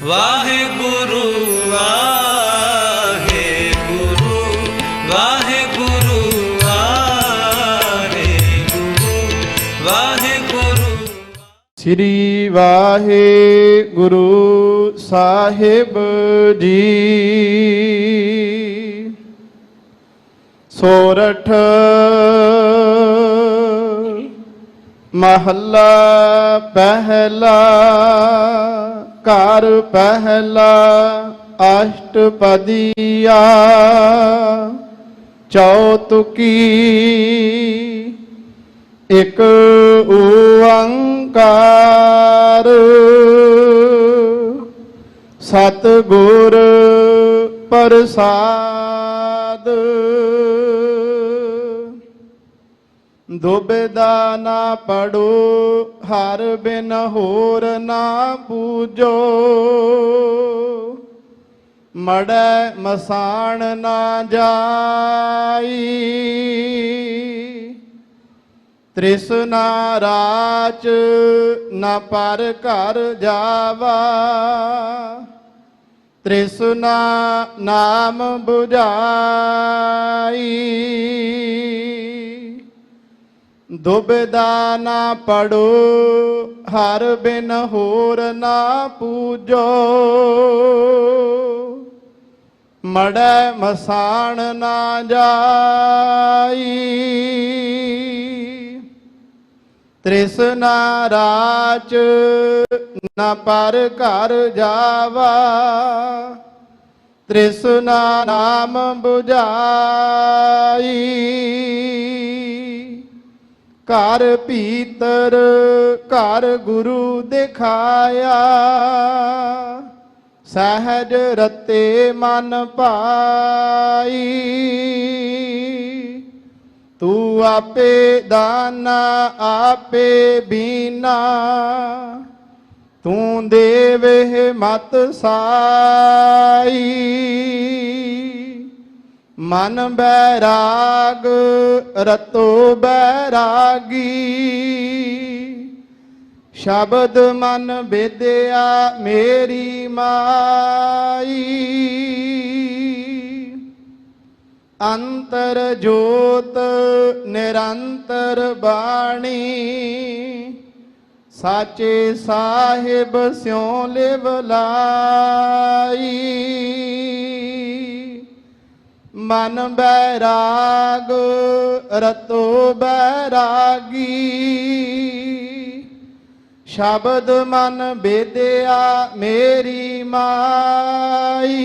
ਵਾਹਿਗੁਰੂ ਵਾਹਿਗੁਰੂ ਵਾਹਿਗੁਰੂ ਵਾਹਿਗੁਰੂ ਵਾਹਿਗੁਰੂ। ਸ੍ਰੀ ਵਾਹਿਗੁਰੂ ਸਾਹਿਬ ਜੀ। ਸੋਰਠ ਮਹੱਲਾ ਪਹਿਲਾ। ਘਰ ਪਹਿਲਾ ਅਸ਼ਟਪਦੀਆ। ਚੌਤੁਕੀ ਇਕ ਓੰਕਾਰ। ਸਤਿਗੁਰ ਪ੍ਰਸਾਦ। ਦੁਬਿਧਾ ਨਾ ਪੜੋ ਹਰ ਬਿਨ ਹੋਰ ਨਾ ਪੂਜੋ। ਮੜੈ ਮਸਾਣ ਨਾ ਜਾਈ। ਤ੍ਰਿਸ਼ਨਾ ਰਾਚ ਨਾ ਪਰ ਘਰ ਜਾਵਾ। ਤ੍ਰਿਸ਼ਨਾ ਨਾਮ ਬੁਝਾਈ। ਦੁਬਿਧਾ ਨਾ ਪੜੋ ਹਰ ਬਿਨ ਹੋਰ ਨਾ ਪੂਜੋ। ਮੜੈ ਮਸਾਣ ਨਾ ਜਾਈ। ਤ੍ਰਿਸ਼ਨਾ ਰਾਚ ਨਾ ਪਰ ਘਰ ਜਾਵਾ। ਤ੍ਰਿਸ਼ਨਾ ਨਾਮ ਬੁਝਾਈ। ਘਰ ਭੀਤਰ ਘਰ ਗੁਰੂ ਦਿਖਾਇਆ। ਸਹਿਜ ਰਤੇ ਮਨ ਭਾਈ। ਤੂੰ ਆਪੇ ਦਾਨਾ ਆਪੇ ਬੀਨਾ। ਤੂੰ ਦੇਵੇ ਮਤ ਸਾਈ। ਮਨ ਬੈਰਾਗ ਰਤੋ ਬੈਰਾਗੀ। ਸ਼ਬਦ ਮਨ ਵਿਦਿਆ ਮੇਰੀ ਮਾਈ। ਅੰਤਰ ਜੋਤ ਨਿਰੰਤਰ ਬਾਣੀ। ਸਾਚੇ ਸਾਹਿਬ ਸਿਉ ਲਿਵ ਲਾਈ। ਮਨ ਬੈਰਾਗ ਰਤੋ ਬੈਰਾਗੀ। ਸ਼ਬਦ ਮਨ ਵਿਦਿਆ ਮੇਰੀ ਮਾਈ।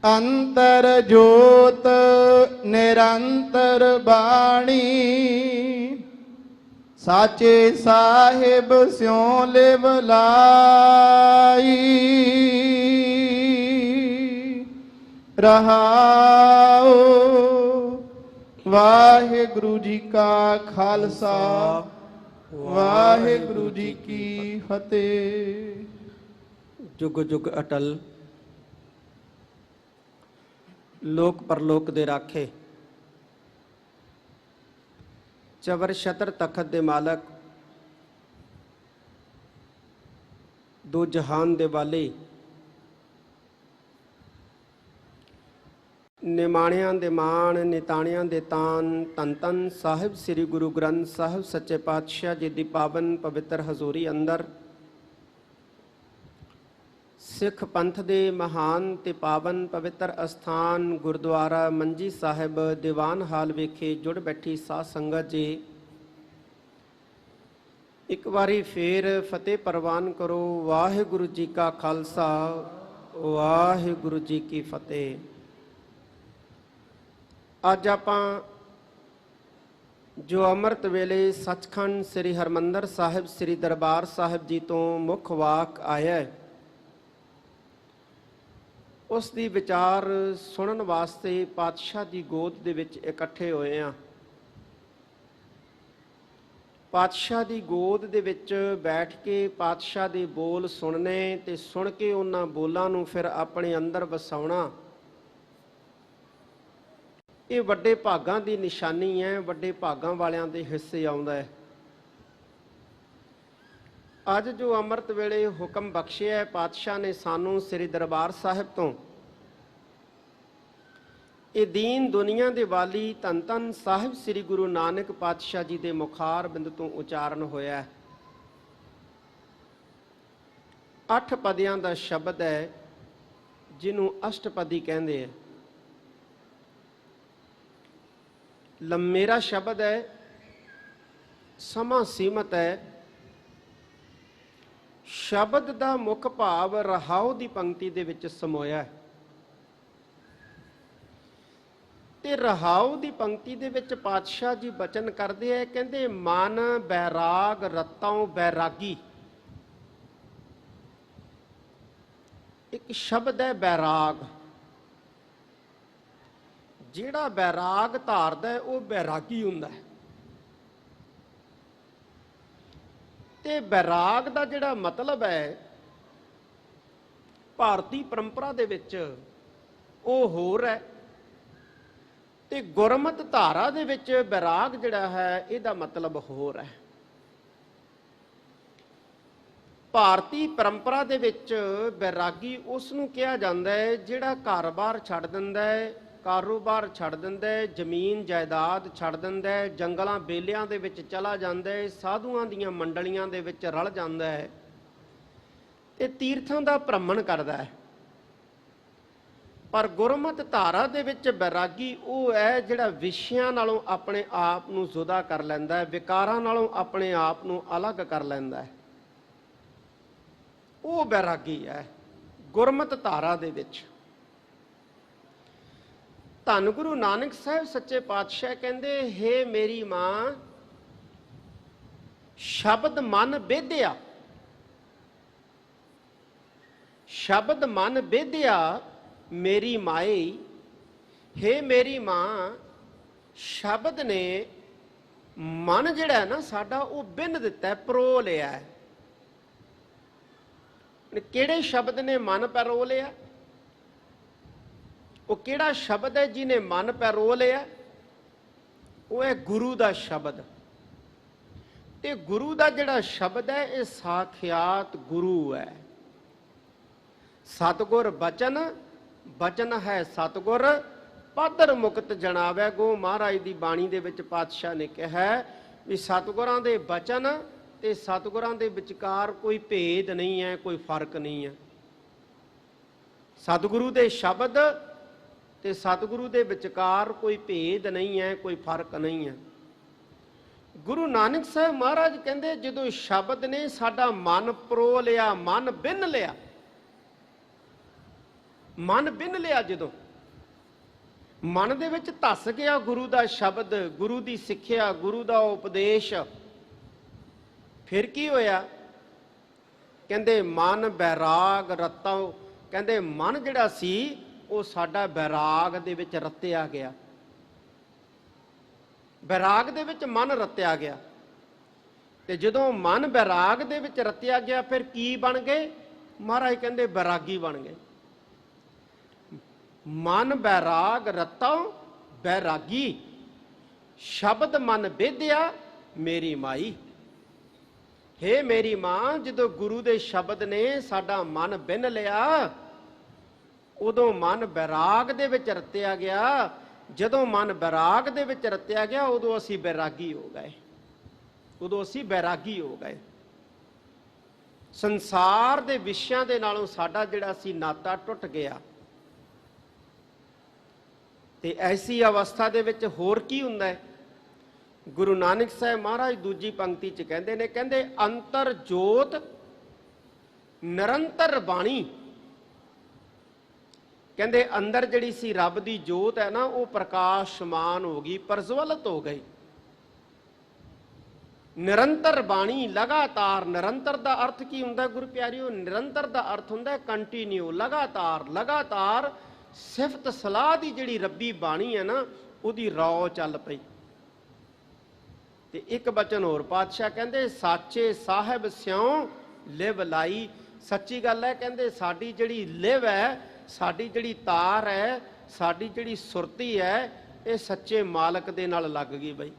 ਅੰਤਰ ਜੋਤ ਨਿਰੰਤਰ ਬਾਣੀ। ਸਾਚੇ ਸਾਹਿਬ ਸਿਉ ਲਿਵ ਲਾਈ। ਰਹਾਉ। ਵਾਹਿਗੁਰੂ ਜੀ ਕਾ ਖਾਲਸਾ ਵਾਹਿਗੁਰੂ ਜੀ ਕੀ ਫਤਿਹ। ਜੁਗ ਜੁਗ ਅਟਲ ਲੋਕ ਪਰਲੋਕ ਦੇ ਰਾਖੇ। ਚਵਰ ਛਤਰ ਤਖਤ ਦੇ ਮਾਲਕ। ਦੋ ਜਹਾਨ ਦੇ ਵਾਲੇ। ਨਿਮਾਣਿਆਂ ਦੇ ਮਾਣ ਨਿਤਾਣਿਆਂ ਦੇ ਤਾਨ। ਧੰਨ ਧੰਨ ਸਾਹਿਬ ਸ੍ਰੀ ਗੁਰੂ ਗ੍ਰੰਥ ਸਾਹਿਬ ਸੱਚੇ ਪਾਤਸ਼ਾਹ ਜੀ ਦੀ ਪਾਵਨ ਪਵਿੱਤਰ ਹਜ਼ੂਰੀ ਅੰਦਰ ਸਿੱਖ ਪੰਥ ਦੇ ਮਹਾਨ ਤੇ ਪਾਵਨ ਪਵਿੱਤਰ ਅਸਥਾਨ ਗੁਰਦੁਆਰਾ ਮੰਜੀ ਸਾਹਿਬ ਦੀਵਾਨ ਹਾਲ ਵਿਖੇ ਜੁੜ ਬੈਠੀ ਸਾਧ ਸੰਗਤ ਜੀ, ਇੱਕ ਵਾਰੀ ਫੇਰ ਫਤਿਹ ਪ੍ਰਵਾਨ ਕਰੋ। ਵਾਹਿਗੁਰੂ ਜੀ ਕਾ ਖਾਲਸਾ ਵਾਹਿਗੁਰੂ ਜੀ ਕੀ ਫਤਿਹ। ਅੱਜ ਆਪਾਂ ਜੋ ਅੰਮ੍ਰਿਤ ਵੇਲੇ ਸੱਚਖੰਡ ਸ੍ਰੀ ਹਰਿਮੰਦਰ ਸਾਹਿਬ ਸ੍ਰੀ ਦਰਬਾਰ ਸਾਹਿਬ ਜੀ ਤੋਂ ਮੁੱਖ ਵਾਕ ਆਇਆ, ਉਸ ਦੀ ਵਿਚਾਰ ਸੁਣਨ ਵਾਸਤੇ ਪਾਤਸ਼ਾਹ ਦੀ ਗੋਦ ਦੇ ਵਿੱਚ ਇਕੱਠੇ ਹੋਏ ਹਾਂ। ਪਾਤਸ਼ਾਹ ਦੀ ਗੋਦ ਦੇ ਵਿੱਚ ਬੈਠ ਕੇ ਪਾਤਸ਼ਾਹ ਦੇ ਬੋਲ ਸੁਣਨੇ ਤੇ ਸੁਣ ਕੇ ਉਹਨਾਂ ਬੋਲਾਂ ਨੂੰ ਫਿਰ ਆਪਣੇ ਅੰਦਰ ਵਸਾਉਣਾ, ਇਹ ਵੱਡੇ ਭਾਗਾਂ ਦੀ ਨਿਸ਼ਾਨੀ ਹੈ, ਵੱਡੇ ਭਾਗਾਂ ਵਾਲਿਆਂ ਦੇ ਹਿੱਸੇ ਆਉਂਦਾ ਹੈ। ਅੱਜ ਜੋ ਅੰਮ੍ਰਿਤ ਵੇਲੇ ਹੁਕਮ ਬਖਸ਼ਿਆ ਹੈ ਪਾਤਸ਼ਾਹ ਨੇ ਸਾਨੂੰ ਸ੍ਰੀ ਦਰਬਾਰ ਸਾਹਿਬ ਤੋਂ, ਇਹ ਦੀਨ ਦੁਨੀਆ ਦੇ ਵਾਲੀ ਧੰਨ ਧੰਨ ਸਾਹਿਬ ਸ੍ਰੀ ਗੁਰੂ ਨਾਨਕ ਪਾਤਸ਼ਾਹ ਜੀ ਦੇ ਮੁਖਾਰ ਬਿੰਦ ਤੋਂ ਉਚਾਰਨ ਹੋਇਆ। 8 ਪਦਿਆਂ ਦਾ ਸ਼ਬਦ ਹੈ ਜਿਹਨੂੰ ਅਸ਼ਟਪਦੀ ਕਹਿੰਦੇ ਹੈ। ਲੰਮੇਰਾ ਸ਼ਬਦ ਹੈ, ਸਮਾਂ ਸੀਮਤ ਹੈ। ਸ਼ਬਦ ਦਾ ਮੁੱਖ ਭਾਵ ਰਹਾਉ ਦੀ ਪੰਕਤੀ ਦੇ ਵਿੱਚ ਸਮੋਇਆ ਹੈ ਤੇ ਰਹਾਉ ਦੀ ਪੰਕਤੀ ਦੇ ਵਿੱਚ ਪਾਤਸ਼ਾਹ ਜੀ ਬਚਨ ਕਰਦੇ ਹੈ, ਕਹਿੰਦੇ ਮਨ ਬੈਰਾਗ ਰਤੋਂ ਬੈਰਾਗੀ। ਇੱਕ ਸ਼ਬਦ ਹੈ ਬੈਰਾਗ। ਜਿਹੜਾ ਬੈਰਾਗ ਧਾਰਦਾ ਹੈ ਉਹ ਬੈਰਾਗੀ ਹੁੰਦਾ ਹੈ। ਤੇ ਬੈਰਾਗ ਦਾ ਜਿਹੜਾ ਮਤਲਬ ਹੈ ਭਾਰਤੀ ਪਰੰਪਰਾ ਦੇ ਵਿੱਚ ਉਹ ਹੋਰ ਹੈ ਤੇ ਗੁਰਮਤਿ ਧਾਰਾ ਦੇ ਵਿੱਚ ਬੈਰਾਗ ਜਿਹੜਾ ਹੈ ਇਹਦਾ ਮਤਲਬ ਹੋਰ ਹੈ। ਭਾਰਤੀ ਪਰੰਪਰਾ ਦੇ ਵਿੱਚ ਬੈਰਾਗੀ ਉਸ ਨੂੰ ਕਿਹਾ ਜਾਂਦਾ ਹੈ ਜਿਹੜਾ ਘਰ-ਬਾਰ ਛੱਡ ਦਿੰਦਾ ਹੈ, ਕਾਰੋਬਾਰ ਛੱਡ ਦਿੰਦਾ ਹੈ, ਜ਼ਮੀਨ ਜਾਇਦਾਦ ਛੱਡ ਦਿੰਦਾ ਹੈ, ਜੰਗਲਾਂ ਬੇਲਿਆਂ ਦੇ ਵਿੱਚ ਚਲਾ ਜਾਂਦਾ ਹੈ, ਸਾਧੂਆਂ ਦੀਆਂ ਮੰਡਲੀਆਂ ਦੇ ਵਿੱਚ ਰਲ ਜਾਂਦਾ ਹੈ ਤੇ ਤੀਰਥਾਂ ਦਾ ਭ੍ਰਮਣ ਕਰਦਾ ਹੈ। ਪਰ ਗੁਰਮਤਿ ਧਾਰਾ ਦੇ ਵਿੱਚ ਬੈਰਾਗੀ ਉਹ ਹੈ ਜਿਹੜਾ ਵਿਸ਼ਿਆਂ ਨਾਲੋਂ ਆਪਣੇ ਆਪ ਨੂੰ ਜੁਦਾ ਕਰ ਲੈਂਦਾ ਹੈ, ਵਿਕਾਰਾਂ ਨਾਲੋਂ ਆਪਣੇ ਆਪ ਨੂੰ ਅਲੱਗ ਕਰ ਲੈਂਦਾ ਹੈ। ਉਹ ਬੈਰਾਗੀ ਹੈ ਗੁਰਮਤਿ ਧਾਰਾ ਦੇ ਵਿੱਚ। ਧੰਨ ਗੁਰੂ ਨਾਨਕ ਸਾਹਿਬ ਸੱਚੇ ਪਾਤਸ਼ਾਹ ਕਹਿੰਦੇ, ਹੇ ਮੇਰੀ ਮਾਂ ਸ਼ਬਦ ਮਨ ਬੇਧਿਆ। ਸ਼ਬਦ ਮਨ ਬੇਧਿਆ ਮੇਰੀ ਮਾਈ। ਹੇ ਮੇਰੀ ਮਾਂ, ਸ਼ਬਦ ਨੇ ਮਨ ਜਿਹੜਾ ਨਾ ਸਾਡਾ ਉਹ ਬਿੰਨ ਦਿੱਤਾ, ਪਰੋ ਲਿਆ ਹੈ। ਕਿਹੜੇ ਸ਼ਬਦ ਨੇ ਮਨ ਪਰੋ ਲਿਆ? ਉਹ ਕਿਹੜਾ ਸ਼ਬਦ ਹੈ ਜਿਹਨੇ ਮਨ ਪਰੋ ਲਿਆ? ਉਹ ਹੈ ਗੁਰੂ ਦਾ ਸ਼ਬਦ। ਤੇ ਗੁਰੂ ਦਾ ਜਿਹੜਾ ਸ਼ਬਦ ਹੈ ਇਹ ਸਾਖਿਆਤ ਗੁਰੂ ਹੈ। ਸਤਿਗੁਰ ਬਚਨ, ਬਚਨ ਹੈ ਸਤਿਗੁਰ, ਪਾਦਰ ਮੁਕਤ ਜਣਾਵੈ ਗੋ। ਮਹਾਰਾਜ ਦੀ ਬਾਣੀ ਦੇ ਵਿੱਚ ਪਾਤਸ਼ਾਹ ਨੇ ਕਿਹਾ ਵੀ ਸਤਿਗੁਰਾਂ ਦੇ ਬਚਨ ਤੇ ਸਤਿਗੁਰਾਂ ਦੇ ਵਿਚਕਾਰ ਕੋਈ ਭੇਦ ਨਹੀਂ ਹੈ, ਕੋਈ ਫਰਕ ਨਹੀਂ ਹੈ। ਸਤਿਗੁਰੂ ਦੇ ਸ਼ਬਦ ਤੇ ਸਤਿਗੁਰੂ ਦੇ ਵਿਚਕਾਰ ਕੋਈ ਭੇਦ ਨਹੀਂ ਹੈ, ਕੋਈ ਫਰਕ ਨਹੀਂ ਹੈ। ਗੁਰੂ ਨਾਨਕ ਸਾਹਿਬ ਮਹਾਰਾਜ ਕਹਿੰਦੇ ਜਦੋਂ ਸ਼ਬਦ ਨੇ ਸਾਡਾ ਮਨ ਪਰੋ ਲਿਆ, ਮਨ ਬਿੰਨ ਲਿਆ, ਮਨ ਬਿੰਨ ਲਿਆ, ਜਦੋਂ ਮਨ ਦੇ ਵਿੱਚ ਧੱਸ ਗਿਆ ਗੁਰੂ ਦਾ ਸ਼ਬਦ, ਗੁਰੂ ਦੀ ਸਿੱਖਿਆ, ਗੁਰੂ ਦਾ ਉਪਦੇਸ਼, ਫਿਰ ਕੀ ਹੋਇਆ? ਕਹਿੰਦੇ ਮਨ ਬੈਰਾਗ ਰਤੋਂ। ਕਹਿੰਦੇ ਮਨ ਜਿਹੜਾ ਸੀ ਉਹ ਸਾਡਾ ਬੈਰਾਗ ਦੇ ਵਿੱਚ ਰਤਿਆ ਗਿਆ। ਬੈਰਾਗ ਦੇ ਵਿੱਚ ਮਨ ਰਤਿਆ ਗਿਆ। ਤੇ ਜਦੋਂ ਮਨ ਬੈਰਾਗ ਦੇ ਵਿੱਚ ਰਤਿਆ ਗਿਆ ਫਿਰ ਕੀ ਬਣ ਗਏ? ਮਹਾਰਾਜ ਕਹਿੰਦੇ ਬੈਰਾਗੀ ਬਣ ਗਏ। ਮਨ ਬੈਰਾਗ ਰਤੋਂ ਬੈਰਾਗੀ, ਸ਼ਬਦ ਮਨ ਬੇਧਿਆ ਮੇਰੀ ਮਾਈ। ਹੇ ਮੇਰੀ ਮਾਂ, ਜਦੋਂ ਗੁਰੂ ਦੇ ਸ਼ਬਦ ਨੇ ਸਾਡਾ ਮਨ ਬਿੰਨ ਲਿਆ ਉਦੋਂ ਮਨ ਬੈਰਾਗ ਦੇ ਵਿੱਚ ਰਤਿਆ ਗਿਆ। ਜਦੋਂ ਮਨ ਬੈਰਾਗ ਦੇ ਵਿੱਚ ਰਤਿਆ ਗਿਆ ਉਦੋਂ ਅਸੀਂ ਬੈਰਾਗੀ ਹੋ ਗਏ, ਉਦੋਂ ਅਸੀਂ ਬੈਰਾਗੀ ਹੋ ਗਏ। ਸੰਸਾਰ ਦੇ ਵਿਸ਼ਿਆਂ ਦੇ ਨਾਲੋਂ ਸਾਡਾ ਜਿਹੜਾ ਸੀ ਨਾਤਾ ਟੁੱਟ ਗਿਆ। ਤੇ ਐਸੀ ਅਵਸਥਾ ਦੇ ਵਿੱਚ ਹੋਰ ਕੀ ਹੁੰਦਾ ਹੈ? ਗੁਰੂ ਨਾਨਕ ਸਾਹਿਬ ਮਹਾਰਾਜ ਦੂਜੀ ਪੰਕਤੀ 'ਚ ਕਹਿੰਦੇ ਨੇ, ਕਹਿੰਦੇ ਅੰਤਰ ਜੋਤ ਨਿਰੰਤਰ ਬਾਣੀ। ਕਹਿੰਦੇ ਅੰਦਰ ਜਿਹੜੀ ਸੀ ਰੱਬ ਦੀ ਜੋਤ ਹੈ ਨਾ ਉਹ ਪ੍ਰਕਾਸ਼ਮਾਨ ਹੋ ਗਈ, ਪ੍ਰਜਵਲਿਤ ਹੋ ਗਈ। ਨਿਰੰਤਰ ਬਾਣੀ, ਲਗਾਤਾਰ। ਨਿਰੰਤਰ ਦਾ ਅਰਥ ਕੀ ਹੁੰਦਾ ਗੁਰੂ ਪਿਆਰਿਓ? ਨਿਰੰਤਰ ਦਾ ਅਰਥ ਹੁੰਦਾ ਕੰਟੀਨਿਊ, ਲਗਾਤਾਰ। ਲਗਾਤਾਰ ਸਿਫਤ ਸਲਾਹ ਦੀ ਜਿਹੜੀ ਰੱਬੀ ਬਾਣੀ ਹੈ ਨਾ ਉਹਦੀ ਰੌ ਚੱਲ ਪਈ। ਤੇ ਇੱਕ ਬਚਨ ਹੋਰ ਪਾਤਸ਼ਾਹ ਕਹਿੰਦੇ, ਸਾਚੇ ਸਾਹਿਬ ਸਿਉ ਲਿਵ ਲਾਈ। ਸੱਚੀ ਗੱਲ ਹੈ, ਕਹਿੰਦੇ ਸਾਡੀ ਜਿਹੜੀ ਲਿਵ ਹੈ, ਸਾਡੀ ਜਿਹੜੀ ਤਾਰ ਹੈ, ਸਾਡੀ ਜਿਹੜੀ ਸੁਰਤੀ ਹੈ, ਇਹ ਸੱਚੇ ਮਾਲਕ ਦੇ ਨਾਲ ਲੱਗ ਗਈ ਬਈ।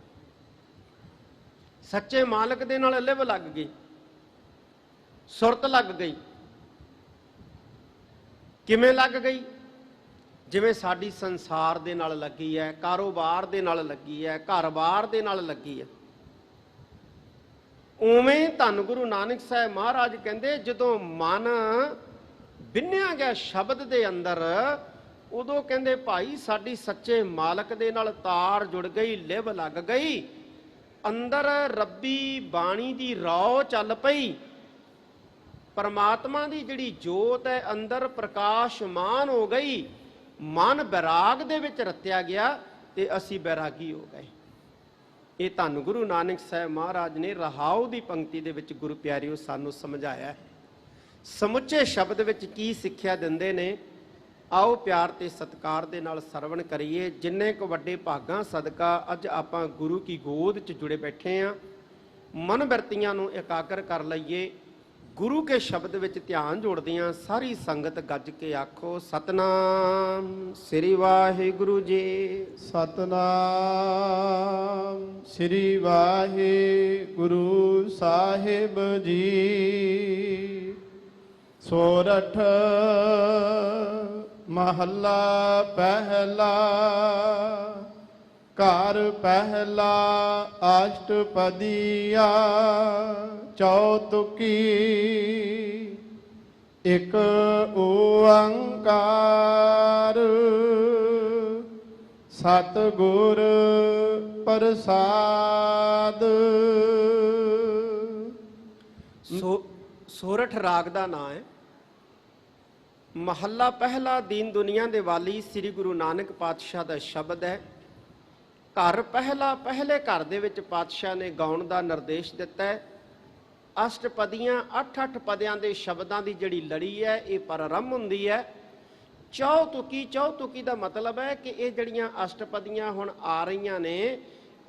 ਸੱਚੇ ਮਾਲਕ ਦੇ ਨਾਲ ਲਿਵ ਲੱਗ ਗਈ। ਸੁਰਤ ਲੱਗ ਗਈ। ਕਿਵੇਂ ਲੱਗ ਗਈ? ਜਿਵੇਂ ਸਾਡੀ ਸੰਸਾਰ ਦੇ ਨਾਲ ਲੱਗੀ ਹੈ, ਕਾਰੋਬਾਰ ਦੇ ਨਾਲ ਲੱਗੀ ਹੈ, ਘਰ-ਬਾਰ ਦੇ ਨਾਲ ਲੱਗੀ ਹੈ। ਉਵੇਂ ਧੰਨ ਗੁਰੂ ਨਾਨਕ ਸਾਹਿਬ ਮਹਾਰਾਜ ਕਹਿੰਦੇ ਜਦੋਂ ਮਨ ਬਿੰਨਿਆ ਗਿਆ ਸ਼ਬਦ ਦੇ ਅੰਦਰ, ਉਦੋਂ ਕਹਿੰਦੇ ਭਾਈ ਸਾਡੀ ਸੱਚੇ ਮਾਲਕ ਦੇ ਨਾਲ ਤਾਰ ਜੁੜ ਗਈ, ਲਿਵ ਲੱਗ ਗਈ, ਅੰਦਰ ਰੱਬੀ ਬਾਣੀ ਦੀ ਰੌ ਚੱਲ ਪਈ। ਪਰਮਾਤਮਾ ਦੀ ਜਿਹੜੀ ਜੋਤ ਹੈ ਅੰਦਰ ਪ੍ਰਕਾਸ਼ਮਾਨ ਹੋ ਗਈ। ਮਨ ਬੈਰਾਗ ਦੇ ਵਿੱਚ ਰਤਿਆ ਗਿਆ ਤੇ ਅਸੀਂ ਬੈਰਾਗੀ ਹੋ ਗਏ। ਇਹ ਧੰਨ ਗੁਰੂ ਨਾਨਕ ਸਾਹਿਬ ਮਹਾਰਾਜ ਨੇ ਰਹਾਉ ਦੀ ਪੰਕਤੀ ਦੇ ਵਿੱਚ ਗੁਰੂ ਪਿਆਰਿਓ ਸਾਨੂੰ ਸਮਝਾਇਆ। ਸਮੁੱਚੇ ਸ਼ਬਦ ਵਿੱਚ ਕੀ ਸਿੱਖਿਆ ਦਿੰਦੇ ਨੇ, ਆਓ ਪਿਆਰ ਤੇ ਸਤਿਕਾਰ ਦੇ ਨਾਲ ਸਰਵਣ ਕਰੀਏ। ਜਿੰਨੇ ਕੁ ਵੱਡੇ ਭਾਗਾਂ ਸਦਕਾ ਅੱਜ ਆਪਾਂ ਗੁਰੂ ਕੀ ਗੋਦ 'ਚ ਜੁੜੇ ਬੈਠੇ ਆਂ। ਮਨ ਬਿਰਤੀਆਂ ਨੂੰ ਇਕਾਗਰ ਕਰ ਲਈਏ। ਗੁਰੂ ਕੇ ਸ਼ਬਦ ਵਿੱਚ ਧਿਆਨ ਜੋੜਦਿਆਂ ਸਾਰੀ ਸੰਗਤ ਗੱਜ ਕੇ ਆਖੋ ਸਤਨਾਮ ਸ੍ਰੀ ਵਾਹਿਗੁਰੂ ਜੀ। ਸਤਨਾਮ ਸ੍ਰੀ ਵਾਹਿਗੁਰੂ ਸਾਹਿਬ ਜੀ। ਸੋਰਠ ਮਹੱਲਾ ਪਹਿਲਾ। ਘਰ ਪਹਿਲਾ ਅਸ਼ਟਪਦੀਆ ਚੌਤੁਕੀ। ਇਕ ਓੰਕਾਰ ਸਤਿਗੁਰ ਪ੍ਰਸਾਦ। ਸੋਰਠ ਰਾਗ ਦਾ ਨਾਂ ਹੈ। ਮਹੱਲਾ ਪਹਿਲਾ ਦੀਨ ਦੁਨੀਆ ਦੇ ਵਾਲੀ ਸ੍ਰੀ ਗੁਰੂ ਨਾਨਕ ਪਾਤਸ਼ਾਹ ਦਾ ਸ਼ਬਦ ਹੈ। ਘਰ ਪਹਿਲਾ, ਪਹਿਲੇ ਘਰ ਦੇ ਵਿੱਚ ਪਾਤਸ਼ਾਹ ਨੇ ਗਾਉਣ ਦਾ ਨਿਰਦੇਸ਼ ਦਿੱਤਾ ਹੈ। ਅਸ਼ਟਪਦੀਆਂ 8-8 ਪਦਿਆਂ ਦੇ ਸ਼ਬਦਾਂ ਦੀ ਜਿਹੜੀ ਲੜੀ ਹੈ ਇਹ ਪ੍ਰਾਰੰਭ ਹੁੰਦੀ ਹੈ। ਚੌਤੁਕੀ, ਚੌਤੁਕੀ ਦਾ ਮਤਲਬ ਹੈ ਕਿ ਇਹ ਜਿਹੜੀਆਂ ਅਸ਼ਟਪਦੀਆਂ ਹੁਣ ਆ ਰਹੀਆਂ ਨੇ,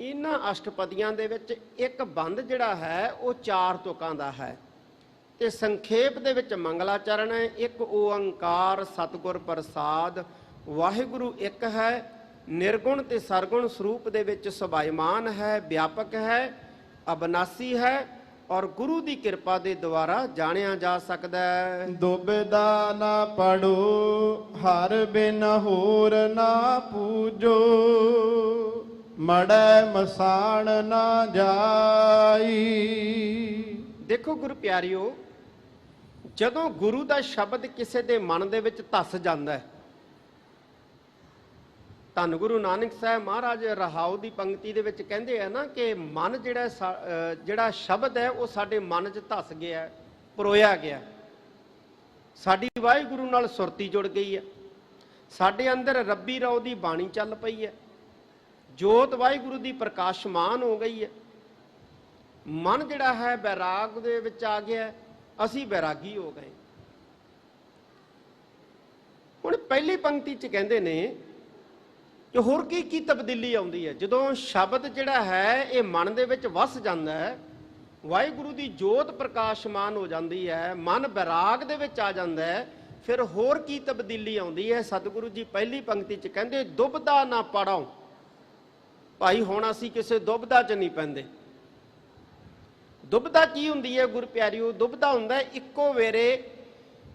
ਇਹਨਾਂ ਅਸ਼ਟਪਦੀਆਂ ਦੇ ਵਿੱਚ ਇੱਕ ਬੰਦ ਜਿਹੜਾ ਹੈ ਉਹ 4 ਤੁਕਾਂ ਦਾ ਹੈ ਤੇ ਸੰਖੇਪ ਦੇ ਵਿੱਚ ਮੰਗਲਾਚਰਨ ਹੈ। ਇੱਕ ਓੰਕਾਰ ਸਤਿਗੁਰ ਪ੍ਰਸਾਦ। ਵਾਹਿਗੁਰੂ ਇੱਕ ਹੈ, ਨਿਰਗੁਣ ਤੇ ਸਰਗੁਣ ਸਰੂਪ ਦੇ ਵਿੱਚ ਸੁਭਾਇਮਾਨ ਹੈ, ਵਿਆਪਕ ਹੈ, ਅਬਨਾਸੀ ਹੈ ਔਰ ਗੁਰੂ ਦੀ ਕਿਰਪਾ ਦੇ ਦੁਆਰਾ ਜਾਣਿਆ ਜਾ ਸਕਦਾ ਹੈ। ਦੁਬਿਧਾ ਨਾ ਪੜੋ ਹਰ ਬਿਨ ਹੋਰ ਨਾ ਪੂਜੋ। ਮੜੈ ਮਸਾਣ ਨਾ ਜਾਈ। ਦੇਖੋ ਗੁਰੂ ਪਿਆਰਿਓ, ਜਦੋਂ ਗੁਰੂ ਦਾ ਸ਼ਬਦ ਕਿਸੇ ਦੇ ਮਨ ਦੇ ਵਿੱਚ ਧੱਸ ਜਾਂਦਾ ਹੈ, ਧੰਨ ਗੁਰੂ ਨਾਨਕ ਸਾਹਿਬ ਮਹਾਰਾਜ ਰਹਾਉ ਦੀ ਪੰਕਤੀ ਦੇ ਵਿੱਚ ਕਹਿੰਦੇ ਆ ਨਾ ਕਿ ਮਨ ਜਿਹੜਾ ਸ਼ਬਦ ਹੈ ਉਹ ਸਾਡੇ ਮਨ 'ਚ ਧੱਸ ਗਿਆ, ਪਰੋਇਆ ਗਿਆ। ਸਾਡੀ ਵਾਹਿਗੁਰੂ ਨਾਲ ਸੁਰਤੀ ਜੁੜ ਗਈ ਹੈ। ਸਾਡੇ ਅੰਦਰ ਰੱਬੀ ਰੌ ਦੀ ਬਾਣੀ ਚੱਲ ਪਈ ਹੈ। ਜੋਤ ਵਾਹਿਗੁਰੂ ਦੀ ਪ੍ਰਕਾਸ਼ਮਾਨ ਹੋ ਗਈ ਹੈ। ਮਨ ਜਿਹੜਾ ਹੈ ਬੈਰਾਗ ਦੇ ਵਿੱਚ ਆ ਗਿਆ, ਅਸੀਂ ਬੈਰਾਗੀ ਹੋ ਗਏ। ਹੁਣ ਪਹਿਲੀ ਪੰਕਤੀ 'ਚ ਕਹਿੰਦੇ ਨੇ ਕਿ ਹੋਰ ਕੀ ਤਬਦੀਲੀ ਆਉਂਦੀ ਹੈ ਜਦੋਂ ਸ਼ਬਦ ਜਿਹੜਾ ਹੈ ਇਹ ਮਨ ਦੇ ਵਿੱਚ ਵਸ ਜਾਂਦਾ ਹੈ, ਵਾਹਿਗੁਰੂ ਦੀ ਜੋਤ ਪ੍ਰਕਾਸ਼ਮਾਨ ਹੋ ਜਾਂਦੀ ਹੈ, ਮਨ ਬੈਰਾਗ ਦੇ ਵਿੱਚ ਆ ਜਾਂਦਾ ਹੈ। ਫਿਰ ਹੋਰ ਕੀ ਤਬਦੀਲੀ ਆਉਂਦੀ ਹੈ? ਸਤਿਗੁਰੂ ਜੀ ਪਹਿਲੀ ਪੰਕਤੀ 'ਚ ਕਹਿੰਦੇ ਦੁਬਦਾ ਨਾ ਪੜੋ। ਭਾਈ ਹੁਣ ਅਸੀਂ ਕਿਸੇ ਦੁਬਦਾ 'ਚ ਨਹੀਂ ਪੈਂਦੇ। ਦੁਬਦਾ ਕੀ ਹੁੰਦੀ ਹੈ ਗੁਰੂ ਪਿਆਰਿਓ? ਦੁਬਦਾ ਹੁੰਦਾ ਇੱਕੋ ਵੇਰੇ,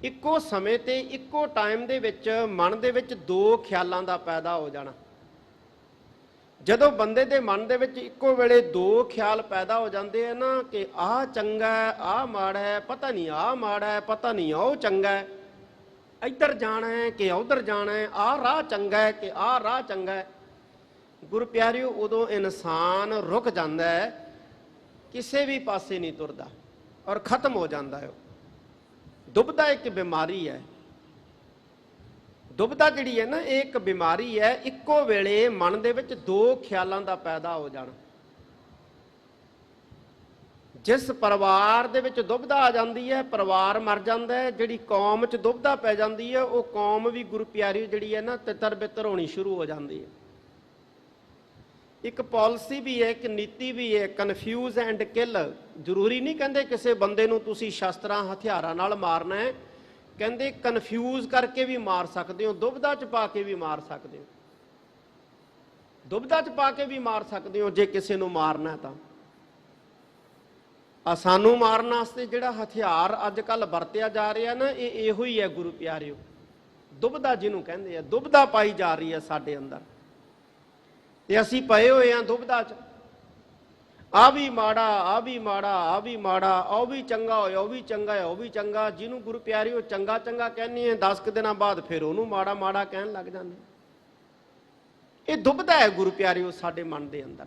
ਇੱਕੋ ਸਮੇਂ ਤੇ ਇੱਕੋ ਟਾਈਮ ਦੇ ਵਿੱਚ ਮਨ ਦੇ ਵਿੱਚ 2 ਖਿਆਲਾਂ ਦਾ ਪੈਦਾ ਹੋ ਜਾਣਾ। ਜਦੋਂ ਬੰਦੇ ਦੇ ਮਨ ਦੇ ਵਿੱਚ ਇੱਕੋ ਵੇਲੇ 2 ਖਿਆਲ ਪੈਦਾ ਹੋ ਜਾਂਦੇ ਆ ਨਾ ਕਿ ਆਹ ਚੰਗਾ ਹੈ, ਆਹ ਮਾੜਾ ਹੈ, ਪਤਾ ਨਹੀਂ ਆਹ ਮਾੜਾ ਹੈ, ਪਤਾ ਨਹੀਂ ਉਹ ਚੰਗਾ ਹੈ, ਇੱਧਰ ਜਾਣਾ ਹੈ ਕਿ ਉੱਧਰ ਜਾਣਾ ਹੈ, ਆਹ ਰਾਹ ਚੰਗਾ ਹੈ ਕਿ ਆਹ ਰਾਹ ਚੰਗਾ ਹੈ, ਗੁਰੂ ਪਿਆਰਿਓ ਉਦੋਂ ਇਨਸਾਨ ਰੁਕ ਜਾਂਦਾ ਹੈ, ਕਿਸੇ ਵੀ ਪਾਸੇ ਨਹੀਂ ਤੁਰਦਾ ਔਰ ਖਤਮ ਹੋ ਜਾਂਦਾ ਹੈ। ਦੁਬਦਾ ਇੱਕ ਬਿਮਾਰੀ ਹੈ। ਦੁਬਦਾ ਜਿਹੜੀ ਹੈ ਨਾ ਇਹ ਇੱਕ ਬਿਮਾਰੀ ਹੈ। ਇੱਕੋ ਵੇਲੇ ਮਨ ਦੇ ਵਿੱਚ 2 ਖਿਆਲਾਂ ਦਾ ਪੈਦਾ ਹੋ ਜਾਣਾ। ਜਿਸ ਪਰਿਵਾਰ ਦੇ ਵਿੱਚ ਦੁਬਦਾ ਆ ਜਾਂਦੀ ਹੈ, ਪਰਿਵਾਰ ਮਰ ਜਾਂਦਾ ਹੈ। ਜਿਹੜੀ ਕੌਮ 'ਚ ਦੁਬਦਾ ਪੈ ਜਾਂਦੀ ਹੈ, ਉਹ ਕੌਮ ਵੀ ਗੁਰੂ ਪਿਆਰੀ ਜਿਹੜੀ ਹੈ ਨਾ ਤਿੱਤਰ ਬਿੱਤਰ ਹੋਣੀ ਸ਼ੁਰੂ ਹੋ ਜਾਂਦੀ ਹੈ। ਇੱਕ ਪਾਲਿਸੀ ਵੀ ਹੈ, ਇੱਕ ਨੀਤੀ ਵੀ ਹੈ, ਕਨਫਿਊਜ਼ ਐਂਡ ਕਿਲ। ਜ਼ਰੂਰੀ ਨਹੀਂ ਕਹਿੰਦੇ ਕਿਸੇ ਬੰਦੇ ਨੂੰ ਤੁਸੀਂ ਸ਼ਸਤਰਾਂ ਹਥਿਆਰਾਂ ਨਾਲ ਮਾਰਨਾ ਹੈ, ਕਹਿੰਦੇ ਕਨਫਿਊਜ਼ ਕਰਕੇ ਵੀ ਮਾਰ ਸਕਦੇ ਹੋ, ਦੁਬਦਾ 'ਚ ਪਾ ਕੇ ਵੀ ਮਾਰ ਸਕਦੇ ਹੋ, ਦੁਬਦਾ 'ਚ ਪਾ ਕੇ ਵੀ ਮਾਰ ਸਕਦੇ ਹੋ ਜੇ ਕਿਸੇ ਨੂੰ ਮਾਰਨਾ ਤਾਂ। ਆ ਸਾਨੂੰ ਮਾਰਨ ਵਾਸਤੇ ਜਿਹੜਾ ਹਥਿਆਰ ਅੱਜ ਕੱਲ ਵਰਤਿਆ ਜਾ ਰਿਹਾ ਨਾ, ਇਹ ਇਹੋ ਹੀ ਹੈ ਗੁਰੂ ਪਿਆਰਿਓ। ਦੁਬਦਾ ਜਿਹਨੂੰ ਕਹਿੰਦੇ ਆ, ਦੁਬਦਾ ਪਾਈ ਜਾ ਰਹੀ ਹੈ ਸਾਡੇ ਅੰਦਰ, ਤੇ ਅਸੀਂ ਪਏ ਹੋਏ ਆ ਦੁਬਦਾ 'ਚ। ਆ ਵੀ ਮਾੜਾ, ਆ ਵੀ ਮਾੜਾ, ਆ ਵੀ ਮਾੜਾ, ਉਹ ਵੀ ਚੰਗਾ ਹੋਇਆ, ਉਹ ਵੀ ਚੰਗਾ ਹੈ, ਉਹ ਵੀ ਚੰਗਾ। ਜਿਹਨੂੰ ਗੁਰੂ ਪਿਆਰਿਓ ਚੰਗਾ ਚੰਗਾ ਕਹਿੰਦੇ ਆ, 10 ਕੁ ਦਿਨਾਂ ਬਾਅਦ ਫਿਰ ਉਹਨੂੰ ਮਾੜਾ ਮਾੜਾ ਕਹਿਣ ਲੱਗ ਜਾਂਦੇ। ਇਹ ਦੁਬਦਾ ਹੈ ਗੁਰੂ ਪਿਆਰਿਓ ਸਾਡੇ ਮਨ ਦੇ ਅੰਦਰ,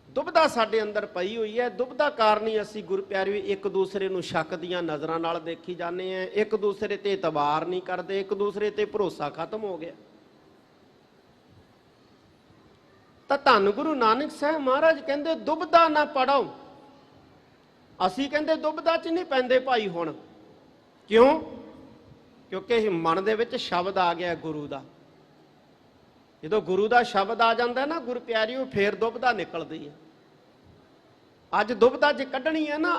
ਦੁਬਦਾ ਸਾਡੇ ਅੰਦਰ ਪਈ ਹੋਈ ਹੈ। ਦੁਬਦਾ ਕਾਰਨ ਹੀ ਅਸੀਂ ਗੁਰੂ ਪਿਆਰਿਓ ਇੱਕ ਦੂਸਰੇ ਨੂੰ ਸ਼ੱਕ ਦੀਆਂ ਨਜ਼ਰਾਂ ਨਾਲ ਦੇਖੀ ਜਾਂਦੇ ਆ, ਇੱਕ ਦੂਸਰੇ ਤੇ ਇਤਬਾਰ ਨਹੀਂ ਕਰਦੇ, ਇੱਕ ਦੂਸਰੇ ਤੇ ਭਰੋਸਾ ਖਤਮ ਹੋ ਗਿਆ। ਤਾਂ ਧੰਨ ਗੁਰੂ ਨਾਨਕ ਸਾਹਿਬ ਮਹਾਰਾਜ ਕਹਿੰਦੇ ਦੁਬਦਾ ਨਾ ਪੜੋ। ਅਸੀਂ ਕਹਿੰਦੇ ਦੁਬਦਾ 'ਚ ਨਹੀਂ ਪੈਂਦੇ ਭਾਈ ਹੁਣ। ਕਿਉਂ? ਕਿਉਂਕਿ ਮਨ ਦੇ ਵਿੱਚ ਸ਼ਬਦ ਆ ਗਿਆ ਗੁਰੂ ਦਾ। ਜਦੋਂ ਗੁਰੂ ਦਾ ਸ਼ਬਦ ਆ ਜਾਂਦਾ ਨਾ ਗੁਰੂ ਪਿਆਰਿਓ, ਫੇਰ ਦੁਬਦਾ ਨਿਕਲਦੀ ਹੈ। ਅੱਜ ਦੁਬਦਾ ਜੇ ਕੱਢਣੀ ਹੈ ਨਾ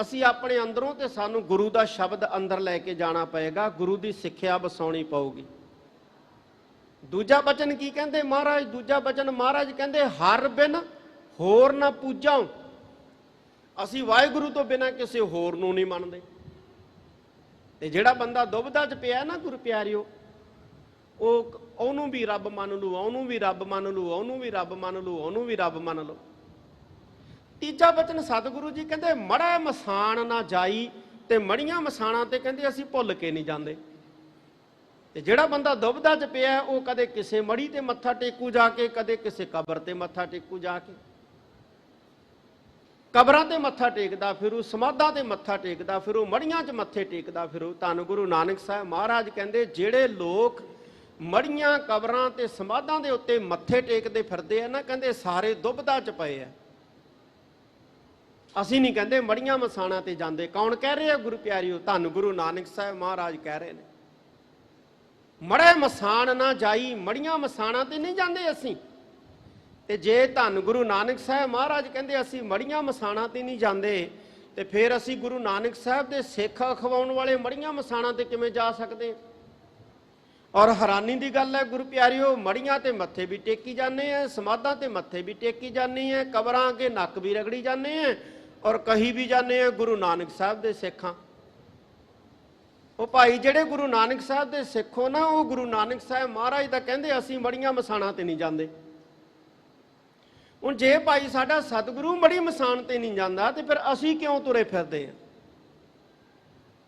ਅਸੀਂ ਆਪਣੇ ਅੰਦਰੋਂ, ਤੇ ਸਾਨੂੰ ਗੁਰੂ ਦਾ ਸ਼ਬਦ ਅੰਦਰ ਲੈ ਕੇ ਜਾਣਾ ਪਏਗਾ, ਗੁਰੂ ਦੀ ਸਿੱਖਿਆ ਵਸਾਉਣੀ ਪਊਗੀ। ਦੂਜਾ ਬਚਨ ਕੀ ਕਹਿੰਦੇ ਮਹਾਰਾਜ? ਦੂਜਾ ਬਚਨ ਮਹਾਰਾਜ ਕਹਿੰਦੇ ਹਰ ਬਿਨ ਹੋਰ ਨਾ ਪੂਜਾਂ। ਅਸੀਂ ਵਾਹਿਗੁਰੂ ਤੋਂ ਬਿਨਾਂ ਕਿਸੇ ਹੋਰ ਨੂੰ ਨਹੀਂ ਮੰਨਦੇ। ਤੇ ਜਿਹੜਾ ਬੰਦਾ ਦੁਬਦਾ 'ਚ ਪਿਆ ਨਾ ਗੁਰੂ ਪਿਆਰਿਓ, ਉਹਨੂੰ ਵੀ ਰੱਬ ਮੰਨ ਲੂ, ਉਹਨੂੰ ਵੀ ਰੱਬ ਮੰਨ ਲੂ, ਉਹਨੂੰ ਵੀ ਰੱਬ ਮੰਨ ਲੂ, ਉਹਨੂੰ ਵੀ ਰੱਬ ਮੰਨ ਲਓ। ਤੀਜਾ ਬਚਨ ਸਤਿਗੁਰੂ ਜੀ ਕਹਿੰਦੇ ਮੜਾ ਮਸਾਣ ਨਾ ਜਾਈ। ਤੇ ਮੜੀਆਂ ਮਸਾਣਾਂ ਤੇ ਕਹਿੰਦੇ ਅਸੀਂ ਭੁੱਲ ਕੇ ਨਹੀਂ ਜਾਂਦੇ। ਤੇ ਜਿਹੜਾ ਬੰਦਾ ਦੁਬਦਾ 'ਚ ਪਿਆ ਉਹ ਕਦੇ ਕਿਸੇ ਮੜੀ ਤੇ ਮੱਥਾ ਟੇਕੂ ਜਾ ਕੇ, ਕਦੇ ਕਿਸੇ ਕਬਰ ਤੇ ਮੱਥਾ ਟੇਕੂ ਜਾ ਕੇ। ਕਬਰਾਂ ਤੇ ਮੱਥਾ ਟੇਕਦਾ ਫਿਰੂ, ਸਮਾਧਾਂ ਤੇ ਮੱਥਾ ਟੇਕਦਾ ਫਿਰੂ, ਮੜੀਆਂ 'ਚ ਮੱਥੇ ਟੇਕਦਾ ਫਿਰੂ। ਧੰਨ ਗੁਰੂ ਨਾਨਕ ਸਾਹਿਬ ਮਹਾਰਾਜ ਕਹਿੰਦੇ ਜਿਹੜੇ ਲੋਕ ਮੜੀਆਂ, ਕਬਰਾਂ ਤੇ ਸਮਾਧਾਂ ਦੇ ਉੱਤੇ ਮੱਥੇ ਟੇਕਦੇ ਫਿਰਦੇ ਆ ਨਾ, ਕਹਿੰਦੇ ਸਾਰੇ ਦੁਬਦਾ 'ਚ ਪਏ ਆ। ਅਸੀਂ ਨਹੀਂ ਕਹਿੰਦੇ ਮੜੀਆਂ ਮਸਾਣਾਂ ਤੇ ਜਾਂਦੇ। ਕੌਣ ਕਹਿ ਰਹੇ ਆ ਗੁਰੂ ਪਿਆਰਿਓ? ਧੰਨ ਗੁਰੂ ਨਾਨਕ ਸਾਹਿਬ ਮਹਾਰਾਜ ਕਹਿ ਰਹੇ ਨੇ ਮੜੇ ਮਸਾਣ ਨਾ ਜਾਈ। ਮੜੀਆਂ ਮਸਾਣਾਂ ਤੇ ਨਹੀਂ ਜਾਂਦੇ ਅਸੀਂ। ਤੇ ਜੇ ਧੰਨ ਗੁਰੂ ਨਾਨਕ ਸਾਹਿਬ ਮਹਾਰਾਜ ਕਹਿੰਦੇ ਅਸੀਂ ਮੜੀਆਂ ਮਸਾਣਾਂ ਤੇ ਨਹੀਂ ਜਾਂਦੇ, ਤੇ ਫਿਰ ਅਸੀਂ ਗੁਰੂ ਨਾਨਕ ਸਾਹਿਬ ਦੇ ਸਿੱਖ ਅਖਵਾਉਣ ਵਾਲੇ ਮੜੀਆਂ ਮਸਾਣਾਂ ਤੇ ਕਿਵੇਂ ਜਾ ਸਕਦੇ? ਔਰ ਹੈਰਾਨੀ ਦੀ ਗੱਲ ਹੈ ਗੁਰੂ ਪਿਆਰਿਓ, ਮੜੀਆਂ ਤੇ ਮੱਥੇ ਵੀ ਟੇਕੀ ਜਾਂਦੇ ਆ, ਸਮਾਧਾਂ ਤੇ ਮੱਥੇ ਵੀ ਟੇਕੀ ਜਾਂਦੇ ਆ, ਕਬਰਾਂ ਅੱਗੇ ਨੱਕ ਵੀ ਰਗੜੀ ਜਾਂਦੇ ਆ, ਔਰ ਕਹੀ ਵੀ ਜਾਂਦੇ ਆ ਗੁਰੂ ਨਾਨਕ ਸਾਹਿਬ ਦੇ ਸਿੱਖਾਂ। ਉਹ ਭਾਈ ਜਿਹੜੇ ਗੁਰੂ ਨਾਨਕ ਸਾਹਿਬ ਦੇ ਸਿੱਖੋ ਨਾ, ਉਹ ਗੁਰੂ ਨਾਨਕ ਸਾਹਿਬ ਮਹਾਰਾਜ ਦਾ ਕਹਿੰਦੇ ਅਸੀਂ ਮੜੀਆਂ ਮਸਾਣਾਂ ਤੇ ਨਹੀਂ ਜਾਂਦੇ। ਹੁਣ ਜੇ ਭਾਈ ਸਾਡਾ ਸਤਿਗੁਰੂ ਮੜੀ ਮਸਾਣ ਤੇ ਨਹੀਂ ਜਾਂਦਾ, ਤੇ ਫਿਰ ਅਸੀਂ ਕਿਉਂ ਤੁਰੇ ਫਿਰਦੇ ਆ?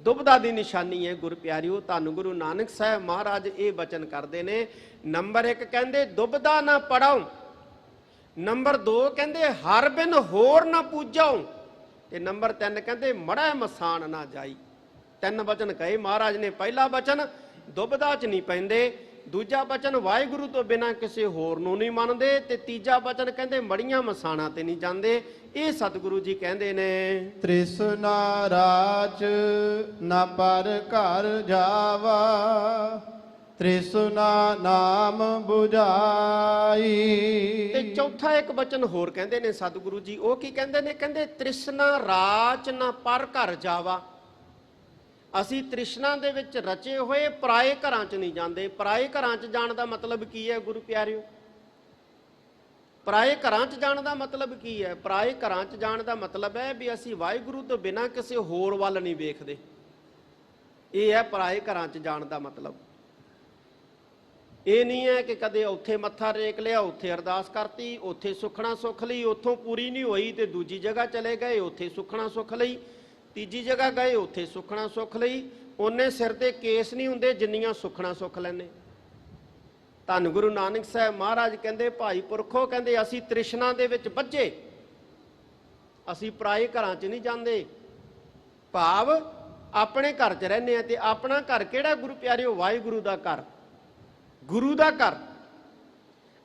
ਦੁਬਦਾ ਦੀ ਨਿਸ਼ਾਨੀ ਹੈ ਗੁਰੂ ਪਿਆਰਿਓ। ਧੰਨ ਗੁਰੂ ਨਾਨਕ ਸਾਹਿਬ ਮਹਾਰਾਜ ਇਹ ਬਚਨ ਕਰਦੇ ਨੇ। ਨੰਬਰ 1 ਕਹਿੰਦੇ ਦੁਬਦਾ ਨਾ ਪੜਾਓ। ਨੰਬਰ 2 ਕਹਿੰਦੇ ਹਰ ਬਿਨ ਹੋਰ ਨਾ ਪੂਜਾਓ। ਤੇ ਨੰਬਰ 3 ਕਹਿੰਦੇ ਮੜਾ ਮਸਾਣ ਨਾ ਜਾਈ। 3 ਬਚਨ ਕਹੇ ਮਹਾਰਾਜ ਨੇ। ਪਹਿਲਾ ਬਚਨ ਦੁਬਦਾ 'ਚ ਨਹੀਂ ਪੈਂਦੇ, ਦੂਜਾ ਬਚਨ ਵਾਹਿਗੁਰੂ ਤੋਂ ਬਿਨਾਂ ਕਿਸੇ ਹੋਰ ਨੂੰ ਨਹੀਂ ਮੰਨਦੇ, ਤੇ ਤੀਜਾ ਬਚਨ ਕਹਿੰਦੇ ਮੜੀਆਂ ਮਸਾਣਾਂ ਤੇ ਨਹੀਂ ਜਾਂਦੇ। ਇਹ ਸਤਿਗੁਰੂ ਜੀ ਕਹਿੰਦੇ ਨੇ ਤ੍ਰਿਸ਼ਨਾ ਰਾਚ ਨਾ ਪਰ ਘਰ ਜਾਵਾ, ਤ੍ਰਿਸ਼ਨਾ ਨਾਮ 부ਝਾਈ। ਤੇ ਚੌਥਾ ਇੱਕ ਬਚਨ ਹੋਰ ਕਹਿੰਦੇ ਨੇ ਸਤਿਗੁਰੂ ਜੀ। ਉਹ ਕੀ ਕਹਿੰਦੇ ਨੇ? ਕਹਿੰਦੇ ਤ੍ਰਿਸ਼ਨਾ ਰਾਚ ਨਾ ਪਰ ਘਰ ਜਾਵਾ। ਅਸੀਂ ਤ੍ਰਿਸ਼ਨਾ ਦੇ ਵਿੱਚ ਰਚੇ ਹੋਏ ਪਰਾਏ ਘਰਾਂ 'ਚ ਨਹੀਂ ਜਾਂਦੇ। ਪਰਾਏ ਘਰਾਂ 'ਚ ਜਾਣ ਦਾ ਮਤਲਬ ਕੀ ਹੈ ਗੁਰੂ ਪਿਆਰਿਓ? ਪਰਾਏ ਘਰਾਂ 'ਚ ਜਾਣ ਦਾ ਮਤਲਬ ਕੀ ਹੈ? ਪਰਾਏ ਘਰਾਂ 'ਚ ਜਾਣ ਦਾ ਮਤਲਬ ਹੈ ਵੀ ਅਸੀਂ ਵਾਹਿਗੁਰੂ ਤੋਂ ਬਿਨਾਂ ਕਿਸੇ ਹੋਰ ਵੱਲ ਨਹੀਂ ਵੇਖਦੇ। ਇਹ ਹੈ ਪਰਾਏ ਘਰਾਂ 'ਚ ਜਾਣ ਦਾ ਮਤਲਬ। ਇਹ ਨਹੀਂ ਹੈ ਕਿ ਕਦੇ ਉੱਥੇ ਮੱਥਾ ਟੇਕ ਲਿਆ, ਉੱਥੇ ਅਰਦਾਸ ਕਰਤੀ, ਉੱਥੇ ਸੁੱਖਣਾ ਸੁੱਖ ਲਈ, ਉੱਥੋਂ ਪੂਰੀ ਨਹੀਂ ਹੋਈ ਤੇ ਦੂਜੀ ਜਗ੍ਹਾ ਚਲੇ ਗਏ, ਉੱਥੇ ਸੁੱਖਣਾ ਸੁੱਖ ਲਈ, ਤੀਜੀ ਜਗ੍ਹਾ ਗਏ, ਉੱਥੇ ਸੁੱਖਣਾ ਸੁੱਖ ਲਈ। ਉਹਨੇ ਸਿਰ ਤੇ ਕੇਸ ਨਹੀਂ ਹੁੰਦੇ ਜਿੰਨੀਆਂ ਸੁੱਖਣਾ ਸੁੱਖ ਲੈਂਦੇ। ਧੰਨ ਗੁਰੂ ਨਾਨਕ ਸਾਹਿਬ ਮਹਾਰਾਜ ਕਹਿੰਦੇ ਭਾਈ ਪੁਰਖੋ, ਕਹਿੰਦੇ ਅਸੀਂ ਤ੍ਰਿਸ਼ਨਾ ਦੇ ਵਿੱਚ ਬੱਝੇ, ਅਸੀਂ ਪਰਾਏ ਘਰਾਂ 'ਚ ਨਹੀਂ ਜਾਂਦੇ। ਭਾਵ ਆਪਣੇ ਘਰ 'ਚ ਰਹਿੰਦੇ ਆ। ਤੇ ਆਪਣਾ ਘਰ ਕਿਹੜਾ ਗੁਰੂ ਪਿਆਰਿਓ? ਵਾਹਿਗੁਰੂ ਦਾ ਘਰ, ਗੁਰੂ ਦਾ ਘਰ।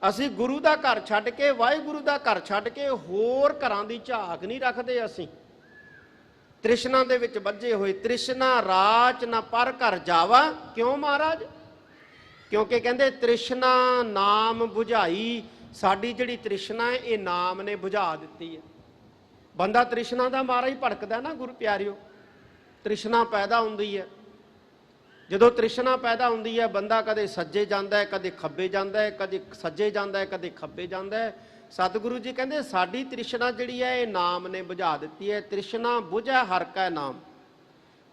ਅਸੀਂ ਗੁਰੂ ਦਾ ਘਰ ਛੱਡ ਕੇ, ਵਾਹਿਗੁਰੂ ਦਾ ਘਰ ਛੱਡ ਕੇ ਹੋਰ ਘਰਾਂ ਦੀ ਝਾਕ ਨਹੀਂ ਰੱਖਦੇ। ਅਸੀਂ ਤ੍ਰਿਸ਼ਨਾ ਦੇ ਵਿੱਚ ਬੱਝੇ ਹੋਏ। ਤ੍ਰਿਸ਼ਨਾ ਰਾਚ ਨਾ ਪਰ ਘਰ ਜਾਵਾ। ਕਿਉਂ ਮਹਾਰਾਜ? ਕਿਉਂਕਿ ਕਹਿੰਦੇ ਤ੍ਰਿਸ਼ਨਾ ਨਾਮ 부ਝਾਈ। ਸਾਡੀ ਜਿਹੜੀ ਤ੍ਰਿਸ਼ਨਾ ਹੈ ਇਹ ਨਾਮ ਨੇ 부ਝਾ ਦਿੱਤੀ ਹੈ। ਬੰਦਾ ਤ੍ਰਿਸ਼ਨਾ ਦਾ ਮਾਰਾ ਹੀ ਭੜਕਦਾ ਨਾ ਗੁਰੂ ਪਿਆਰਿਓ। ਤ੍ਰਿਸ਼ਨਾ ਪੈਦਾ ਹੁੰਦੀ ਹੈ। ਜਦੋਂ ਤ੍ਰਿਸ਼ਨਾ ਪੈਦਾ ਹੁੰਦੀ ਹੈ, ਬੰਦਾ ਕਦੇ ਸੱਜੇ ਜਾਂਦਾ ਹੈ, ਕਦੇ ਖੱਬੇ ਜਾਂਦਾ ਹੈ, ਕਦੇ ਸੱਜੇ ਜਾਂਦਾ ਹੈ, ਕਦੇ ਖੱਬੇ ਜਾਂਦਾ ਹੈ। ਸਤਿਗੁਰੂ ਜੀ ਕਹਿੰਦੇ ਸਾਡੀ ਤ੍ਰਿਸ਼ਨਾ ਜਿਹੜੀ ਹੈ ਇਹ ਨਾਮ ਨੇ ਬੁਝਾ ਦਿੱਤੀ ਹੈ। ਤ੍ਰਿਸ਼ਨਾ ਬੁਝੈ ਹਰਿ ਕੈ ਨਾਮ,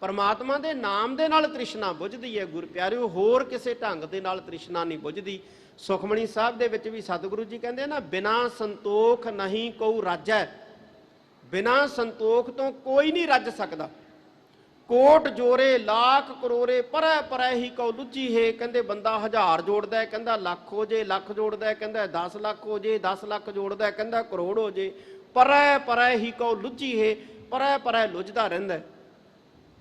ਪਰਮਾਤਮਾ ਦੇ ਨਾਮ ਦੇ ਨਾਲ ਤ੍ਰਿਸ਼ਨਾ ਬੁਝਦੀ ਹੈ ਗੁਰੂ ਪਿਆਰਿਓ, ਹੋਰ ਕਿਸੇ ਢੰਗ ਦੇ ਨਾਲ ਤ੍ਰਿਸ਼ਨਾ ਨਹੀਂ ਬੁਝਦੀ। ਸੁਖਮਣੀ ਸਾਹਿਬ ਦੇ ਵਿੱਚ ਵੀ ਸਤਿਗੁਰੂ ਜੀ ਕਹਿੰਦੇ ਨਾ, ਬਿਨਾ ਸੰਤੋਖ ਨਹੀਂ ਕਉ ਰਾਜੈ, ਬਿਨਾ ਸੰਤੋਖ ਤੋਂ ਕੋਈ ਨਹੀਂ ਰੱਜ ਸਕਦਾ। ਕੋਟ ਜੋਰੇ ਲੱਖ ਕਰੋੜੇ ਪਰੈ ਪਰੈ ਹੀ ਕਉ ਲੁੱਝੀ ਹੈ। ਕਹਿੰਦੇ ਬੰਦਾ 1000 ਜੋੜਦਾ ਹੈ, ਕਹਿੰਦਾ ਲੱਖ ਹੋ ਜੇ, ਲੱਖ ਜੋੜਦਾ ਹੈ, ਕਹਿੰਦਾ 10 ਲੱਖ ਹੋ ਜੇ, 10 ਲੱਖ ਜੋੜਦਾ ਹੈ, ਕਹਿੰਦਾ ਕਰੋੜ ਹੋ ਜੇ। ਪਰੈ ਪਰੈ ਹੀ ਕਉ ਲੁੱਝੀ ਹੈ, ਪਰੈ ਪਰੈ ਲੁੱਝਦਾ ਰਹਿੰਦਾ।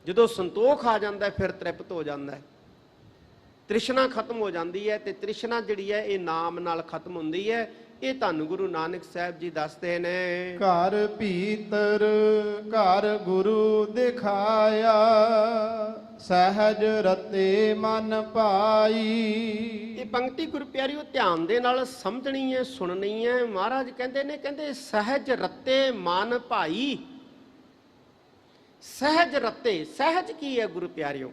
ਜਦੋਂ ਸੰਤੋਖ ਆ ਜਾਂਦਾ ਫਿਰ ਤ੍ਰਿਪਤ ਹੋ ਜਾਂਦਾ ਹੈ, ਤ੍ਰਿਸ਼ਨਾ ਖਤਮ ਹੋ ਜਾਂਦੀ ਹੈ। ਤੇ ਤ੍ਰਿਸ਼ਨਾ ਜਿਹੜੀ ਹੈ ਇਹ ਨਾਮ ਨਾਲ ਖਤਮ ਹੁੰਦੀ ਹੈ। ਇਹ ਧੰਨ ਗੁਰੂ ਨਾਨਕ ਸਾਹਿਬ ਜੀ ਦੱਸਦੇ ਨੇ। ਘਰ ਭੀਤਰ ਘਰ ਗੁਰੂ ਦਿਖਾਇਆ, ਸਹਿਜ ਰਤੇ ਮਨ ਪਾਈ। ਇਹ ਪੰਕਤੀ ਗੁਰੂ ਪਿਆਰਿਓ ਧਿਆਨ ਦੇ ਨਾਲ ਸਮਝਣੀ ਹੈ, ਸੁਣਨੀ ਹੈ। ਮਹਾਰਾਜ ਕਹਿੰਦੇ ਨੇ, ਕਹਿੰਦੇ ਸਹਿਜ ਰਤੇ ਮਨ ਭਾਈ। ਸਹਿਜ ਰਤੇ, ਸਹਿਜ ਕੀ ਹੈ ਗੁਰੂ ਪਿਆਰਿਓ?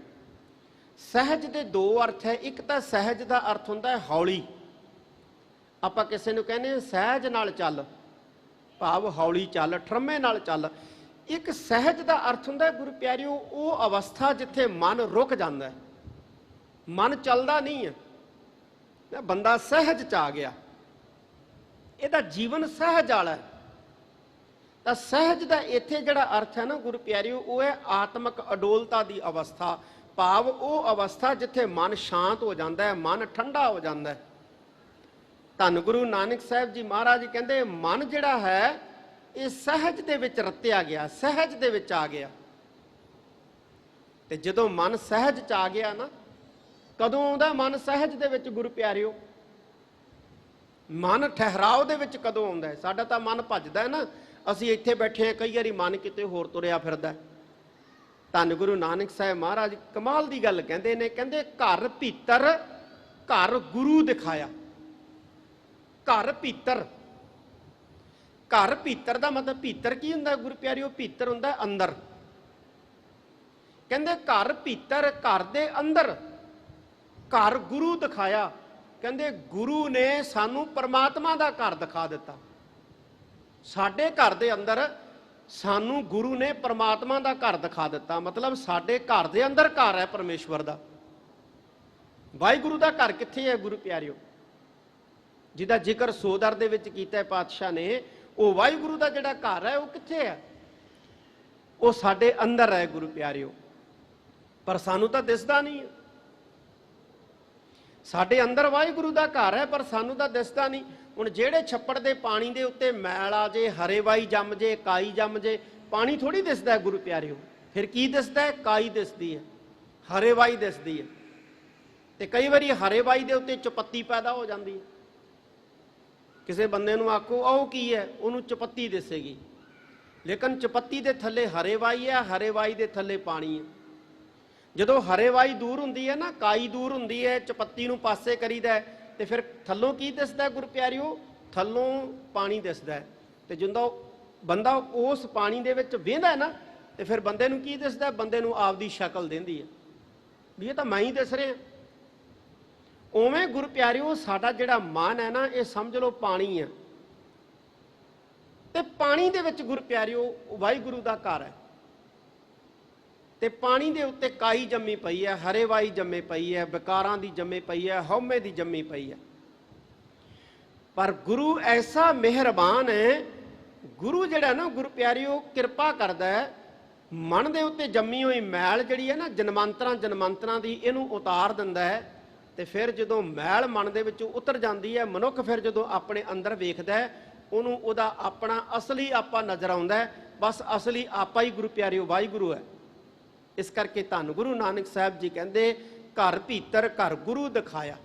ਸਹਿਜ ਦੇ ਦੋ ਅਰਥ ਹੈ। ਇੱਕ ਤਾਂ ਸਹਿਜ ਦਾ ਅਰਥ ਹੁੰਦਾ ਹੈ ਹੌਲੀ। ਆਪਾਂ ਕਿਸੇ ਨੂੰ ਕਹਿੰਦੇ ਹਾਂ ਸਹਿਜ ਨਾਲ ਚੱਲ, ਭਾਵ ਹੌਲੀ ਚੱਲ, ਠਰਮੇ ਨਾਲ ਚੱਲ। ਇੱਕ ਸਹਿਜ ਦਾ ਅਰਥ ਹੁੰਦਾ ਗੁਰੂ ਪਿਆਰਿਓ ਉਹ ਅਵਸਥਾ ਜਿੱਥੇ ਮਨ ਰੁਕ ਜਾਂਦਾ ਹੈ, ਮਨ ਚੱਲਦਾ ਨਹੀਂ ਹੈ, ਬੰਦਾ ਸਹਿਜ ਚ ਆ ਗਿਆ, ਇਹਦਾ ਜੀਵਨ ਸਹਿਜ ਵਾਲਾ ਹੈ। ਤਾਂ ਸਹਿਜ ਦਾ ਇੱਥੇ ਜਿਹੜਾ ਅਰਥ ਹੈ ਨਾ ਗੁਰੂ ਪਿਆਰਿਓ, ਉਹ ਹੈ ਆਤਮਿਕ ਅਡੋਲਤਾ ਦੀ ਅਵਸਥਾ, ਭਾਵ ਉਹ ਅਵਸਥਾ ਜਿੱਥੇ ਮਨ ਸ਼ਾਂਤ ਹੋ ਜਾਂਦਾ ਹੈ, ਮਨ ਠੰਡਾ ਹੋ ਜਾਂਦਾ ਹੈ। ਧੰਨ ਗੁਰੂ ਨਾਨਕ ਸਾਹਿਬ ਜੀ ਮਹਾਰਾਜ ਕਹਿੰਦੇ ਮਨ ਜਿਹੜਾ ਹੈ ਇਹ ਸਹਿਜ ਦੇ ਵਿੱਚ ਰਤਿਆ ਗਿਆ, ਸਹਿਜ ਦੇ ਵਿੱਚ ਆ ਗਿਆ। ਤੇ ਜਦੋਂ ਮਨ ਸਹਿਜ ਚ ਆ ਗਿਆ ਨਾ, ਕਦੋਂ ਆਉਂਦਾ ਮਨ ਸਹਿਜ ਦੇ ਵਿੱਚ ਗੁਰੂ ਪਿਆਰਿਓ? ਮਨ ਠਹਿਰਾਓ ਦੇ ਵਿੱਚ ਕਦੋਂ ਆਉਂਦਾ ਹੈ? ਸਾਡਾ ਤਾਂ ਮਨ ਭੱਜਦਾ ਹੈ ਨਾ, ਅਸੀਂ ਇੱਥੇ ਬੈਠੇ ਹਾਂ, ਕਈ ਵਾਰੀ ਮਨ ਕਿਤੇ ਹੋਰ ਤੁਰਿਆ ਫਿਰਦਾ। ਧੰਨ ਗੁਰੂ ਨਾਨਕ ਸਾਹਿਬ ਮਹਾਰਾਜ ਕਮਾਲ ਦੀ ਗੱਲ ਕਹਿੰਦੇ ਨੇ, ਕਹਿੰਦੇ ਘਰ ਭੀਤਰ ਘਰ ਗੁਰੂ ਦਿਖਾਇਆ। ਘਰ ਭੀਤਰ, ਘਰ ਭੀਤਰ ਦਾ ਮਤਲਬ ਭੀਤਰ ਕੀ ਹੁੰਦਾ ਗੁਰੂ ਪਿਆਰਿਓ? ਭੀਤਰ ਹੁੰਦਾ ਅੰਦਰ। ਕਹਿੰਦੇ ਘਰ ਭੀਤਰ, ਘਰ ਦੇ ਅੰਦਰ ਘਰ ਗੁਰੂ ਦਿਖਾਇਆ। ਕਹਿੰਦੇ ਗੁਰੂ ਨੇ ਸਾਨੂੰ ਪਰਮਾਤਮਾ ਦਾ ਘਰ ਦਿਖਾ ਦਿੱਤਾ। ਸਾਡੇ ਘਰ ਦੇ ਅੰਦਰ ਸਾਨੂੰ ਗੁਰੂ ਨੇ ਪਰਮਾਤਮਾ ਦਾ ਘਰ ਦਿਖਾ ਦਿੱਤਾ। ਮਤਲਬ ਸਾਡੇ ਘਰ ਦੇ ਅੰਦਰ ਘਰ ਹੈ ਪਰਮੇਸ਼ਵਰ ਦਾ। ਵਾਹਿਗੁਰੂ ਦਾ ਘਰ ਕਿੱਥੇ ਹੈ ਗੁਰੂ ਪਿਆਰਿਓ? ਜਿਹਦਾ ਜ਼ਿਕਰ ਸੋਦਰ ਦੇ ਵਿੱਚ ਕੀਤਾ ਪਾਤਸ਼ਾਹ ਨੇ, ਉਹ ਵਾਹਿਗੁਰੂ ਦਾ ਜਿਹੜਾ ਘਰ ਹੈ ਉਹ ਕਿੱਥੇ ਹੈ? ਉਹ ਸਾਡੇ ਅੰਦਰ ਹੈ ਗੁਰੂ ਪਿਆਰਿਓ, ਪਰ ਸਾਨੂੰ ਤਾਂ ਦਿਸਦਾ ਨਹੀਂ ਹੈ। ਸਾਡੇ ਅੰਦਰ ਵਾਹਿਗੁਰੂ ਦਾ ਘਰ ਹੈ ਪਰ ਸਾਨੂੰ ਤਾਂ ਦਿਸਦਾ ਨਹੀਂ। ਹੁਣ ਜਿਹੜੇ ਛੱਪੜ ਦੇ ਪਾਣੀ ਦੇ ਉੱਤੇ ਮੈਲ ਆ ਜੇ, ਹਰੇਵਾਈ ਜੰਮ ਜੇ, ਕਾਈ ਜੰਮ ਜੇ, ਪਾਣੀ ਥੋੜੀ ਦਿਸਦਾ ਹੈ ਗੁਰੂ ਪਿਆਰਿਓ। ਫਿਰ ਕੀ ਦਿਸਦਾ ਹੈ? ਕਾਈ ਦਿਸਦੀ ਹੈ, ਹਰੇਵਾਈ ਦਿਸਦੀ ਹੈ। ਤੇ ਕਈ ਵਾਰੀ ਹਰੇਵਾਈ ਦੇ ਉੱਤੇ ਚੁਪੱਤੀ ਪੈਦਾ ਹੋ ਜਾਂਦੀ ਹੈ। ਕਿਸੇ ਬੰਦੇ ਨੂੰ ਆਖੋ ਉਹ ਕੀ ਹੈ, ਉਹਨੂੰ ਚੁਪੱਤੀ ਦਿਸੇਗੀ, ਲੇਕਿਨ ਚੁਪੱਤੀ ਦੇ ਥੱਲੇ ਹਰੇਵਾਈ ਹੈ, ਹਰੇਵਾਈ ਦੇ ਥੱਲੇ ਪਾਣੀ ਹੈ। ਜਦੋਂ ਹਰੇਵਾਈ ਦੂਰ ਹੁੰਦੀ ਹੈ ਨਾ, ਕਾਈ ਦੂਰ ਹੁੰਦੀ ਹੈ, ਚੁਪੱਤੀ ਨੂੰ ਪਾਸੇ ਕਰੀਦਾ, ਤੇ ਫਿਰ ਥੱਲੋਂ ਕੀ ਦਿਸਦਾ ਗੁਰੂ ਪਿਆਰਿਓ? ਥੱਲੋਂ ਪਾਣੀ ਦਿਸਦਾ ਹੈ। ਤੇ ਜਦੋਂ ਬੰਦਾ ਉਸ ਪਾਣੀ ਦੇ ਵਿੱਚ ਵਹਿੰਦਾ ਨਾ, ਤੇ ਫਿਰ ਬੰਦੇ ਨੂੰ ਕੀ ਦਿਸਦਾ? ਬੰਦੇ ਨੂੰ ਆਪਦੀ ਸ਼ਕਲ ਦਿੰਦੀ ਹੈ ਵੀ ਇਹ ਤਾਂ ਮੈਂ ਹੀ ਦਿਸ ਰਿਹਾ। ਉਵੇਂ ਗੁਰੂ ਪਿਆਰਿਓ ਸਾਡਾ ਜਿਹੜਾ ਮਨ ਹੈ ਨਾ, ਇਹ ਸਮਝ ਲਓ ਪਾਣੀ ਹੈ, ਤੇ ਪਾਣੀ ਦੇ ਵਿੱਚ ਗੁਰੂ ਪਿਆਰਿਓ ਵਾਹਿਗੁਰੂ ਦਾ ਘਰ ਹੈ। ਤੇ ਪਾਣੀ ਦੇ ਉੱਤੇ ਕਾਈ ਜੰਮੀ ਪਈ ਹੈ, ਹਰੇਵਾਈ ਜੰਮੇ ਪਈ ਹੈ, ਵਿਕਾਰਾਂ ਦੀ ਜੰਮੇ ਪਈ ਹੈ, ਹਉਮੈ ਦੀ ਜੰਮੀ ਪਈ ਹੈ। ਪਰ ਗੁਰੂ ਐਸਾ ਮਿਹਰਬਾਨ ਹੈ, ਗੁਰੂ ਜਿਹੜਾ ਨਾ ਗੁਰੂ ਪਿਆਰਿਓ ਕਿਰਪਾ ਕਰਦਾ ਹੈ, ਮਨ ਦੇ ਉੱਤੇ ਜੰਮੀ ਹੋਈ ਮੈਲ ਜਿਹੜੀ ਹੈ ਨਾ ਜਨਮਾਂਤਰਾਂ ਜਨਮਾਂਤਰਾਂ ਦੀ, ਇਹਨੂੰ ਉਤਾਰ ਦਿੰਦਾ ਹੈ। ਤੇ ਫਿਰ ਜਦੋਂ ਮੈਲ ਮਨ ਦੇ ਵਿੱਚੋਂ ਉਤਰ ਜਾਂਦੀ ਹੈ, ਮਨੁੱਖ ਫਿਰ ਜਦੋਂ ਆਪਣੇ ਅੰਦਰ ਵੇਖਦਾ ਹੈ, ਉਹਨੂੰ ਉਹਦਾ ਆਪਣਾ ਅਸਲੀ ਆਪਾ ਨਜ਼ਰ ਆਉਂਦਾ ਹੈ। ਬਸ ਅਸਲੀ ਆਪਾ ਹੀ ਗੁਰੂ ਪਿਆਰਿਓ ਵਾਹਿਗੁਰੂ ਹੈ। ਇਸ ਕਰਕੇ ਧੰਨ ਗੁਰੂ ਨਾਨਕ ਸਾਹਿਬ ਜੀ ਕਹਿੰਦੇ ਘਰ ਭੀਤਰ ਘਰ ਗੁਰੂ ਦਿਖਾਇਆ।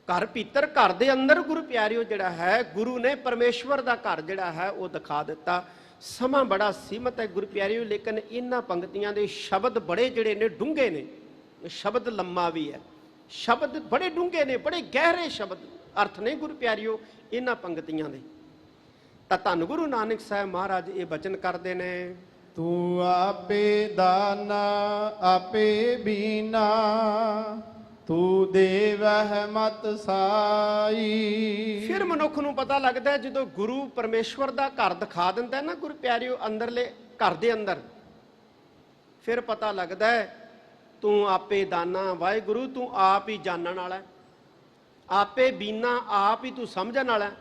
ਘਰ ਭੀਤਰ, ਘਰ ਦੇ ਅੰਦਰ ਗੁਰੂ ਪਿਆਰਿਓ ਜਿਹੜਾ ਹੈ, ਗੁਰੂ ਨੇ ਪਰਮੇਸ਼ਵਰ ਦਾ ਘਰ ਜਿਹੜਾ ਹੈ ਉਹ ਦਿਖਾ ਦਿੱਤਾ। ਸਮਾਂ ਬੜਾ ਸੀਮਤ ਹੈ ਗੁਰੂ ਪਿਆਰਿਓ, ਲੇਕਿਨ ਇਹਨਾਂ ਪੰਕਤੀਆਂ ਦੇ ਸ਼ਬਦ ਬੜੇ ਜਿਹੜੇ ਨੇ ਡੂੰਘੇ ਨੇ। ਸ਼ਬਦ ਲੰਮਾ ਵੀ ਹੈ, ਸ਼ਬਦ ਬੜੇ ਡੂੰਘੇ ਨੇ, ਬੜੇ ਗਹਿਰੇ ਸ਼ਬਦ ਅਰਥ ਨੇ ਗੁਰੂ ਪਿਆਰਿਓ ਇਹਨਾਂ ਪੰਕਤੀਆਂ ਦੇ। ਤਾਂ ਧੰਨ ਗੁਰੂ ਨਾਨਕ ਸਾਹਿਬ ਮਹਾਰਾਜ ਇਹ ਬਚਨ ਕਰਦੇ ਨੇ, ਤੂੰ ਆਪੇ ਦਾਨਾ ਆਪੇ ਬੀਨਾ, ਤੂੰ ਦੇਵਹਿ ਮਤ ਸਾਈ। ਫਿਰ ਮਨੁੱਖ ਨੂੰ ਪਤਾ ਲੱਗਦਾ ਹੈ ਜਦੋਂ ਗੁਰੂ ਪਰਮੇਸ਼ਵਰ ਦਾ ਘਰ ਦਿਖਾ ਦਿੰਦਾ ਹੈ ਨਾ ਗੁਰੂ ਪਿਆਰਿਓ, ਅੰਦਰਲੇ ਘਰ ਦੇ ਅੰਦਰ, ਫਿਰ ਪਤਾ ਲੱਗਦਾ ਹੈ ਤੂੰ ਆਪੇ ਦਾਨਾ ਵਾਹਿਗੁਰੂ, ਤੂੰ ਆਪ ਹੀ ਜਾਣਨ ਵਾਲਾ ਹੈ, ਆਪੇ ਬੀਨਾ ਆਪ ਹੀ ਤੂੰ ਸਮਝਣ ਵਾਲਾ ਹੈ।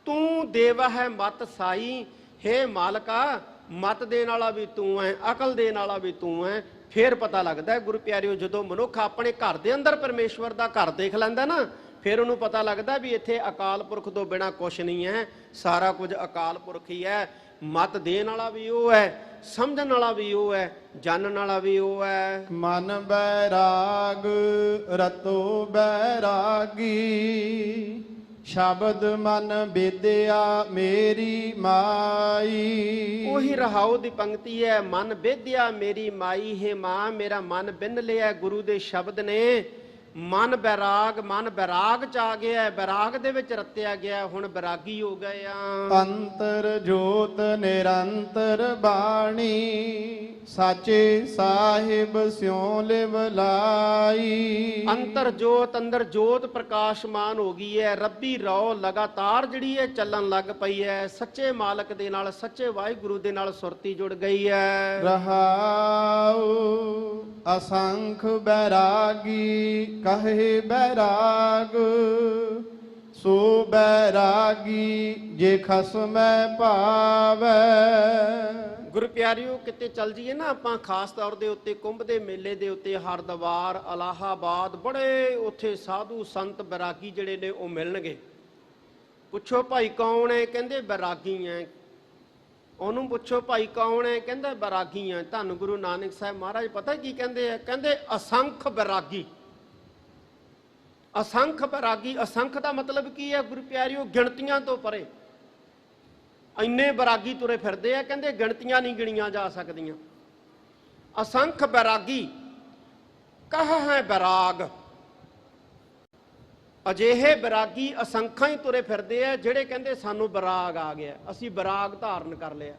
ਤੂੰ ਦੇਵਾ ਹੈ ਮਤ ਸਾਈ, ਹੇ ਮਾਲਕਾ ਮਤ ਦੇਣ ਵਾਲਾ ਵੀ ਤੂੰ ਹੈ, ਅਕਲ ਦੇਣ ਵਾਲਾ ਵੀ ਤੂੰ ਹੈ। ਫਿਰ ਪਤਾ ਲੱਗਦਾ ਹੈ ਗੁਰੂ ਪਿਆਰਿਓ, ਜਦੋਂ ਮਨੁੱਖ ਆਪਣੇ ਘਰ ਦੇ ਅੰਦਰ ਪਰਮੇਸ਼ਵਰ ਦਾ ਘਰ ਦੇਖ ਲੈਂਦਾ ਨਾ, ਫਿਰ ਉਹਨੂੰ ਪਤਾ ਲੱਗਦਾ ਵੀ ਇੱਥੇ ਅਕਾਲ ਪੁਰਖ ਤੋਂ ਬਿਨਾ ਕੁਛ ਨਹੀਂ ਹੈ, ਸਾਰਾ ਕੁਝ ਅਕਾਲ ਪੁਰਖ ਹੀ ਹੈ। ਮਤ ਦੇਣ ਵਾਲਾ ਵੀ ਉਹ ਹੈ, ਸਮਝਣ ਵਾਲਾ ਵੀ ਉਹ ਹੈ, ਜਾਣਨ ਵਾਲਾ ਵੀ ਉਹ ਹੈ। ਮਨ ਬੈਰਾਗ ਰਤੋ ਬੈਰਾਗੀ, ਸ਼ਬਦ ਮਨ ਵਿਦਿਆ ਮੇਰੀ ਮਾਈ। ਉਹੀ ਰਹਾਉ ਦੀ ਪੰਕਤੀ ਹੈ, ਮਨ ਵਿਦਿਆ ਮੇਰੀ ਮਾਈ, ਹੈ ਮਾਂ ਮੇਰਾ ਮਨ ਬਿੰਨ ਲਿਆ ਗੁਰੂ ਦੇ ਸ਼ਬਦ ਨੇ। ਮਨ ਬੈਰਾਗ ਚ ਆ ਗਿਆ, ਬੈਰਾਗ ਦੇ ਵਿੱਚ ਰਤਿਆ ਗਿਆ, ਹੁਣ ਬੈਰਾਗੀ ਹੋ ਗਏ ਆ। ਅੰਤਰ ਜੋਤ ਨਿਰੰਤਰ ਬਾਣੀ, ਸਾਚੇ ਸਾਹਿਬ ਸਿਉ ਲਿਵ ਲਾਈ। ਅੰਦਰ ਜੋਤ ਪ੍ਰਕਾਸ਼ਮਾਨ ਹੋ ਗਈ ਹੈ, ਰੱਬੀ ਰੌ ਲਗਾਤਾਰ ਜਿਹੜੀ ਹੈ ਚੱਲਣ ਲੱਗ ਪਈ ਹੈ। ਸੱਚੇ ਮਾਲਕ ਦੇ ਨਾਲ, ਸੱਚੇ ਵਾਹਿਗੁਰੂ ਦੇ ਨਾਲ ਸੁਰਤੀ ਜੁੜ ਗਈ ਹੈ। ਰਹਾਉ ਅਸੰਖ ਬੈਰਾਗੀ ਕਹੇ ਬੈਰਾਗ, ਸੋ ਬੈਰਾਗੀ ਜੇ ਖਸਮੈ ਭਾਵੈ। ਗੁਰੂ ਪਿਆਰਿਓ, ਕਿਤੇ ਚੱਲ ਜੀਏ ਨਾ ਆਪਾਂ ਖਾਸ ਤੌਰ ਦੇ ਉੱਤੇ ਕੁੰਭ ਦੇ ਮੇਲੇ ਦੇ ਉੱਤੇ, ਹਰਦੁਆਰ, ਇਲਾਹਾਬਾਦ, ਬੜੇ ਉੱਥੇ ਸਾਧੂ ਸੰਤ ਬੈਰਾਗੀ ਜਿਹੜੇ ਨੇ ਉਹ ਮਿਲਣਗੇ। ਪੁੱਛੋ ਭਾਈ ਕੌਣ ਹੈ, ਕਹਿੰਦੇ ਬੈਰਾਗੀ ਹੈ। ਉਹਨੂੰ ਪੁੱਛੋ ਭਾਈ ਕੌਣ ਹੈ, ਕਹਿੰਦਾ ਬੈਰਾਗੀ ਹੈ। ਧੰਨ ਗੁਰੂ ਨਾਨਕ ਸਾਹਿਬ ਮਹਾਰਾਜ ਪਤਾ ਕੀ ਕਹਿੰਦੇ ਆ? ਕਹਿੰਦੇ ਅਸੰਖ ਬੈਰਾਗੀ। ਅਸੰਖ ਬੈਰਾਗੀ, ਅਸੰਖ ਦਾ ਮਤਲਬ ਕੀ ਹੈ ਗੁਰੂ ਪਿਆਰਿਓ? ਗਿਣਤੀਆਂ ਤੋਂ ਪਰੇ ਇੰਨੇ ਬੈਰਾਗੀ ਤੁਰੇ ਫਿਰਦੇ ਆ, ਕਹਿੰਦੇ ਗਿਣਤੀਆਂ ਨਹੀਂ ਗਿਣੀਆਂ ਜਾ ਸਕਦੀਆਂ। ਅਸੰਖ ਬੈਰਾਗੀ ਕਹ ਹੈ ਬੈਰਾਗ, ਅਜਿਹੇ ਬੈਰਾਗੀ ਅਸੰਖਾਂ ਹੀ ਤੁਰੇ ਫਿਰਦੇ ਆ ਜਿਹੜੇ ਕਹਿੰਦੇ ਸਾਨੂੰ ਬੈਰਾਗ ਆ ਗਿਆ, ਅਸੀਂ ਬੈਰਾਗ ਧਾਰਨ ਕਰ ਲਿਆ।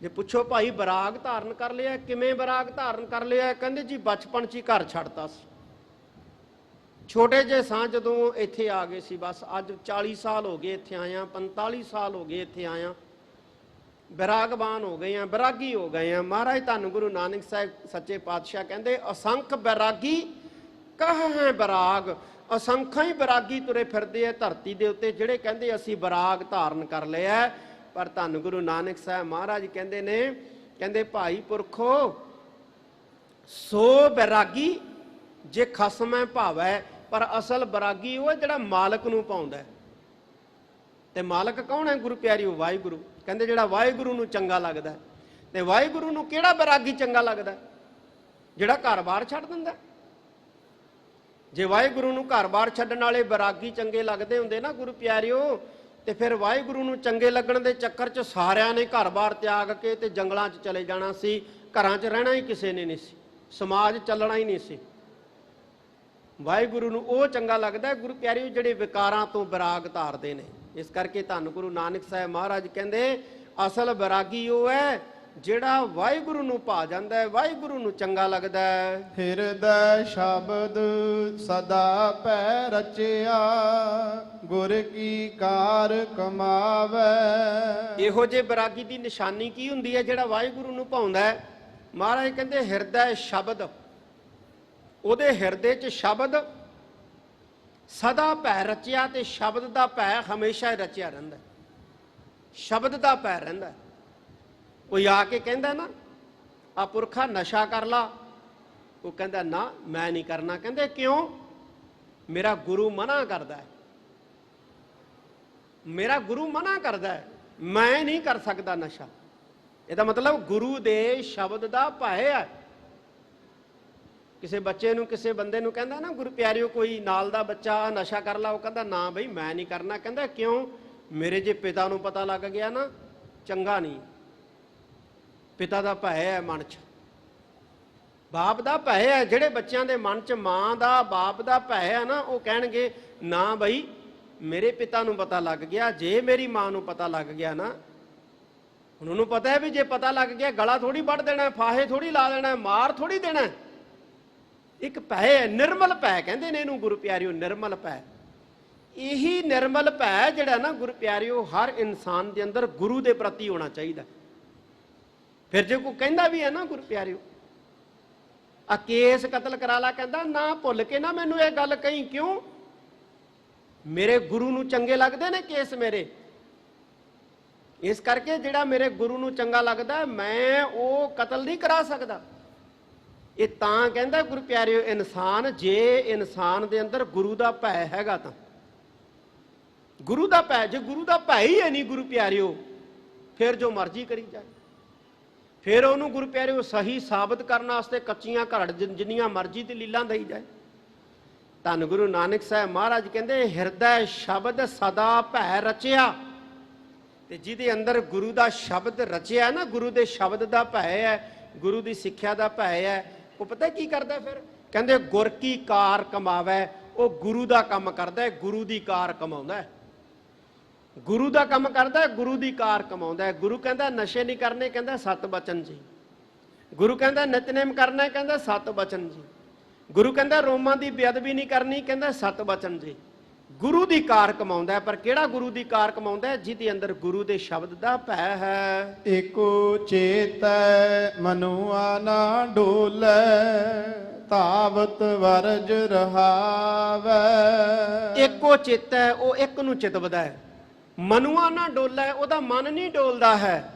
ਜੇ ਪੁੱਛੋ ਭਾਈ ਬੈਰਾਗ ਧਾਰਨ ਕਰ ਲਿਆ, ਕਿਵੇਂ ਬੈਰਾਗ ਧਾਰਨ ਕਰ ਲਿਆ? ਕਹਿੰਦੇ ਜੀ ਬਚਪਨ 'ਚ ਹੀ ਘਰ ਛੱਡਤਾ ਸੀ, ਛੋਟੇ ਜਿਹੇ ਸਾਂ ਜਦੋਂ ਇੱਥੇ ਆ ਗਏ ਸੀ। ਬਸ ਅੱਜ 40 ਸਾਲ ਹੋ ਗਏ ਇੱਥੇ ਆਇਆ, 45 ਸਾਲ ਹੋ ਗਏ ਇੱਥੇ ਆਇਆ, ਬੈਰਾਗਬਾਨ ਹੋ ਗਏ ਆ, ਬੈਰਾਗੀ ਹੋ ਗਏ ਆ। ਮਹਾਰਾਜ ਧੰਨ ਗੁਰੂ ਨਾਨਕ ਸਾਹਿਬ ਸੱਚੇ ਪਾਤਸ਼ਾਹ ਕਹਿੰਦੇ ਅਸੰਖ ਬੈਰਾਗੀ ਕਹ ਹੈ ਬੈਰਾਗ। ਅਸੰਖਾਂ ਹੀ ਬੈਰਾਗੀ ਤੁਰੇ ਫਿਰਦੇ ਆ ਧਰਤੀ ਦੇ ਉੱਤੇ ਜਿਹੜੇ ਕਹਿੰਦੇ ਅਸੀਂ ਬੈਰਾਗ ਧਾਰਨ ਕਰ ਲਿਆ। ਪਰ ਧੰਨ ਗੁਰੂ ਨਾਨਕ ਸਾਹਿਬ ਮਹਾਰਾਜ ਕਹਿੰਦੇ ਨੇ, ਕਹਿੰਦੇ ਭਾਈ ਪੁਰਖੋ ਸੋ ਬੈਰਾਗੀ ਜੇ ਖਸਮੈ ਭਾਵੈ। ਪਰ ਅਸਲ ਬੈਰਾਗੀ ਉਹ ਜਿਹੜਾ ਮਾਲਕ ਨੂੰ ਪਾਉਂਦਾ। ਤੇ ਮਾਲਕ ਕੌਣ ਹੈ ਗੁਰੂ ਪਿਆਰਿਓ? ਵਾਹਿਗੁਰੂ। ਕਹਿੰਦੇ ਜਿਹੜਾ ਵਾਹਿਗੁਰੂ ਨੂੰ ਚੰਗਾ ਲੱਗਦਾ। ਤੇ ਵਾਹਿਗੁਰੂ ਨੂੰ ਕਿਹੜਾ ਬੈਰਾਗੀ ਚੰਗਾ ਲੱਗਦਾ? ਜਿਹੜਾ ਘਰ-ਬਾਰ ਛੱਡ ਦਿੰਦਾ। ਜੇ ਵਾਹਿਗੁਰੂ ਨੂੰ ਘਰ-ਬਾਰ ਛੱਡਣ ਵਾਲੇ ਬੈਰਾਗੀ ਚੰਗੇ ਲੱਗਦੇ ਹੁੰਦੇ ਨਾ ਗੁਰੂ ਪਿਆਰਿਓ, ਤੇ ਫਿਰ ਵਾਹਿਗੁਰੂ ਨੂੰ ਚੰਗੇ ਲੱਗਣ ਦੇ ਚੱਕਰ 'ਚ ਸਾਰਿਆਂ ਨੇ ਘਰ-ਬਾਰ ਤਿਆਗ ਕੇ ਤੇ ਜੰਗਲਾਂ 'ਚ ਚਲੇ ਜਾਣਾ ਸੀ। ਘਰਾਂ 'ਚ ਰਹਿਣਾ ਹੀ ਕਿਸੇ ਨੇ ਨਹੀਂ ਸੀ, ਸਮਾਜ ਚੱਲਣਾ ਹੀ ਨਹੀਂ ਸੀ। ਵਾਹਿਗੁਰੂ ਨੂੰ ਉਹ ਚੰਗਾ ਲੱਗਦਾ ਗੁਰੂ ਪਿਆਰਿਓ ਜਿਹੜੇ ਵਿਕਾਰਾਂ ਤੋਂ ਬੈਰਾਗ ਧਾਰਦੇ ਨੇ। ਇਸ ਕਰਕੇ ਧੰਨ ਗੁਰੂ ਨਾਨਕ ਸਾਹਿਬ ਮਹਾਰਾਜ ਕਹਿੰਦੇ ਅਸਲ ਬੈਰਾਗੀ ਉਹ ਹੈ ਜਿਹੜਾ ਵਾਹਿਗੁਰੂ ਨੂੰ ਭਾ ਜਾਂਦਾ ਹੈ, ਵਾਹਿਗੁਰੂ ਨੂੰ ਚੰਗਾ ਲੱਗਦਾ ਹੈ। ਹਿਰਦੈ ਸ਼ਬਦ ਸਦਾ ਪੈ ਰਚਿਆ, ਗੁਰ ਕੀ ਕਾਰ ਕਮਾਵੇ। ਇਹੋ ਜਿਹੇ ਬੈਰਾਗੀ ਦੀ ਨਿਸ਼ਾਨੀ ਕੀ ਹੁੰਦੀ ਹੈ ਜਿਹੜਾ ਵਾਹਿਗੁਰੂ ਨੂੰ ਭਾਉਂਦਾ ਹੈ? ਮਹਾਰਾਜ ਕਹਿੰਦੇ ਹਿਰਦੈ ਸ਼ਬਦ, ਉਹਦੇ ਹਿਰਦੇ 'ਚ ਸ਼ਬਦ ਸਦਾ ਭੈ ਰਚਿਆ। ਤੇ ਸ਼ਬਦ ਦਾ ਭੈ ਹਮੇਸ਼ਾ ਹੀ ਰਚਿਆ ਰਹਿੰਦਾ, ਸ਼ਬਦ ਦਾ ਭੈ ਰਹਿੰਦਾ। ਕੋਈ ਆ ਕੇ ਕਹਿੰਦਾ ਨਾ ਆ ਪੁਰਖਾ ਨਸ਼ਾ ਕਰ ਲਾ, ਉਹ ਕਹਿੰਦਾ ਨਾ ਮੈਂ ਨਹੀਂ ਕਰਨਾ। ਕਹਿੰਦੇ ਕਿਉਂ? ਮੇਰਾ ਗੁਰੂ ਮਨਾ ਕਰਦਾ ਹੈ, ਮੇਰਾ ਗੁਰੂ ਮਨਾ ਕਰਦਾ ਹੈ, ਮੈਂ ਨਹੀਂ ਕਰ ਸਕਦਾ ਨਸ਼ਾ। ਇਹਦਾ ਮਤਲਬ ਗੁਰੂ ਦੇ ਸ਼ਬਦ ਦਾ ਭੈ ਹੈ। ਕਿਸੇ ਬੱਚੇ ਨੂੰ, ਕਿਸੇ ਬੰਦੇ ਨੂੰ ਕਹਿੰਦਾ ਨਾ ਗੁਰੂ ਪਿਆਰਿਓ ਕੋਈ ਨਾਲ ਦਾ ਬੱਚਾ ਨਸ਼ਾ ਕਰ ਲਾ, ਉਹ ਕਹਿੰਦਾ ਨਾ ਬਈ ਮੈਂ ਨਹੀਂ ਕਰਨਾ। ਕਹਿੰਦਾ ਕਿਉਂ? ਮੇਰੇ ਜੇ ਪਿਤਾ ਨੂੰ ਪਤਾ ਲੱਗ ਗਿਆ ਨਾ ਚੰਗਾ ਨਹੀਂ। ਪਿਤਾ ਦਾ ਭੈ ਹੈ ਮਨ 'ਚ, ਬਾਪ ਦਾ ਭੈ ਹੈ। ਜਿਹੜੇ ਬੱਚਿਆਂ ਦੇ ਮਨ 'ਚ ਮਾਂ ਦਾ, ਬਾਪ ਦਾ ਭੈ ਹੈ ਨਾ, ਉਹ ਕਹਿਣਗੇ ਨਾ ਬਈ ਮੇਰੇ ਪਿਤਾ ਨੂੰ ਪਤਾ ਲੱਗ ਗਿਆ, ਜੇ ਮੇਰੀ ਮਾਂ ਨੂੰ ਪਤਾ ਲੱਗ ਗਿਆ ਨਾ, ਹੁਣ ਉਹਨੂੰ ਪਤਾ ਹੈ ਵੀ ਜੇ ਪਤਾ ਲੱਗ ਗਿਆ ਗਲਾ ਥੋੜੀ ਵੱਢ ਦੇਣਾ, ਫਾਹੇ ਥੋੜੀ ਲਾ ਦੇਣਾ, ਮਾਰ ਥੋੜੀ ਦੇਣਾ। ਇੱਕ ਭੈ ਹੈ, ਨਿਰਮਲ ਭੈ ਕਹਿੰਦੇ ਨੇ ਇਹਨੂੰ ਗੁਰੂ ਪਿਆਰਿਓ, ਨਿਰਮਲ ਭੈ। ਇਹੀ ਨਿਰਮਲ ਭੈ ਜਿਹੜਾ ਨਾ ਗੁਰੂ ਪਿਆਰਿਓ ਹਰ ਇਨਸਾਨ ਦੇ ਅੰਦਰ ਗੁਰੂ ਦੇ ਪ੍ਰਤੀ ਹੋਣਾ ਚਾਹੀਦਾ। ਫਿਰ ਜੇ ਕੋਈ ਕਹਿੰਦਾ ਵੀ ਹੈ ਨਾ ਗੁਰੂ ਪਿਆਰਿਓ ਆ ਕੇਸ ਕਤਲ ਕਰਾ ਲਾ, ਕਹਿੰਦਾ ਨਾ ਭੁੱਲ ਕੇ ਨਾ ਮੈਨੂੰ ਇਹ ਗੱਲ ਕਹੀ, ਕਿਉਂ? ਮੇਰੇ ਗੁਰੂ ਨੂੰ ਚੰਗੇ ਲੱਗਦੇ ਨੇ ਕੇਸ ਮੇਰੇ, ਇਸ ਕਰਕੇ ਜਿਹੜਾ ਮੇਰੇ ਗੁਰੂ ਨੂੰ ਚੰਗਾ ਲੱਗਦਾ ਮੈਂ ਉਹ ਕਤਲ ਨਹੀਂ ਕਰਾ ਸਕਦਾ। ਇਹ ਤਾਂ ਕਹਿੰਦਾ ਗੁਰੂ ਪਿਆਰਿਓ ਇਨਸਾਨ, ਜੇ ਇਨਸਾਨ ਦੇ ਅੰਦਰ ਗੁਰੂ ਦਾ ਭੈ ਹੈਗਾ ਤਾਂ, ਗੁਰੂ ਦਾ ਭੈ, ਜੇ ਗੁਰੂ ਦਾ ਭੈ ਹੀ ਹੈ ਨਹੀਂ ਗੁਰੂ ਪਿਆਰਿਓ, ਫਿਰ ਜੋ ਮਰਜ਼ੀ ਕਰੀ ਜਾਏ। ਫਿਰ ਉਹਨੂੰ ਗੁਰੂ ਪਿਆਰਿਓ ਸਹੀ ਸਾਬਤ ਕਰਨ ਵਾਸਤੇ ਕੱਚੀਆਂ ਘੜ ਜਿੰਨੀਆਂ ਮਰਜ਼ੀ ਤੇ ਲੀਲਾਂ ਦਈ ਜਾਏ। ਧੰਨ ਗੁਰੂ ਨਾਨਕ ਸਾਹਿਬ ਮਹਾਰਾਜ ਕਹਿੰਦੇ ਹਿਰਦੈ ਸ਼ਬਦ ਸਦਾ ਭੈ ਰਚਿਆ, ਤੇ ਜਿਹਦੇ ਅੰਦਰ ਗੁਰੂ ਦਾ ਸ਼ਬਦ ਰਚਿਆ ਨਾ, ਗੁਰੂ ਦੇ ਸ਼ਬਦ ਦਾ ਭੈ ਹੈ, ਗੁਰੂ ਦੀ ਸਿੱਖਿਆ ਦਾ ਭੈ ਹੈ, ਉਹ ਪਤਾ ਕੀ ਕਰਦਾ? ਫਿਰ ਕਹਿੰਦੇ ਗੁਰ ਕੀ ਕਾਰ ਕਮਾਵੇ, ਉਹ ਗੁਰੂ ਦਾ ਕੰਮ ਕਰਦਾ, ਗੁਰੂ ਦੀ ਕਾਰ ਕਮਾਉਂਦਾ, ਗੁਰੂ ਦਾ ਕੰਮ ਕਰਦਾ, ਗੁਰੂ ਦੀ ਕਾਰ ਕਮਾਉਂਦਾ। ਗੁਰੂ ਕਹਿੰਦਾ ਨਸ਼ੇ ਨਹੀਂ ਕਰਨੇ, ਕਹਿੰਦਾ ਸਤ ਬਚਨ ਜੀ। ਗੁਰੂ ਕਹਿੰਦਾ ਨਿਤਨੇਮ ਕਰਨਾ, ਕਹਿੰਦਾ ਸਤ ਬਚਨ ਜੀ। ਗੁਰੂ ਕਹਿੰਦਾ ਰੋਮਾਂ ਦੀ ਬੇਅਦਬੀ ਨਹੀਂ ਕਰਨੀ, ਕਹਿੰਦਾ ਸਤ ਬਚਨ ਜੀ। ਗੁਰੂ ਦੀ ਕਾਰ ਕਮਾਉਂਦਾ। ਪਰ ਕਿਹੜਾ ਗੁਰੂ ਦੀ ਕਾਰ ਕਮਾਉਂਦਾ? ਜਿਹਦੇ ਅੰਦਰ ਗੁਰੂ ਦੇ ਸ਼ਬਦ ਦਾ ਭੈ ਹੈ। ਏਕੋ ਚੇਤੈ ਮਨੁਆ ਨਾ ਡੋਲੇ, ਤਾਵਤ ਵਰਜ ਰਹਾਵੈ। ਏਕੋ ਚਿੱਤ ਹੈ, ਉਹ ਇੱਕ ਨੂੰ ਚਿਤਵਦਾ ਹੈ। ਮਨੁਆ ਨਾ ਡੋਲੇ, ਉਹਦਾ ਮਨ ਨਹੀਂ ਡੋਲਦਾ ਹੈ।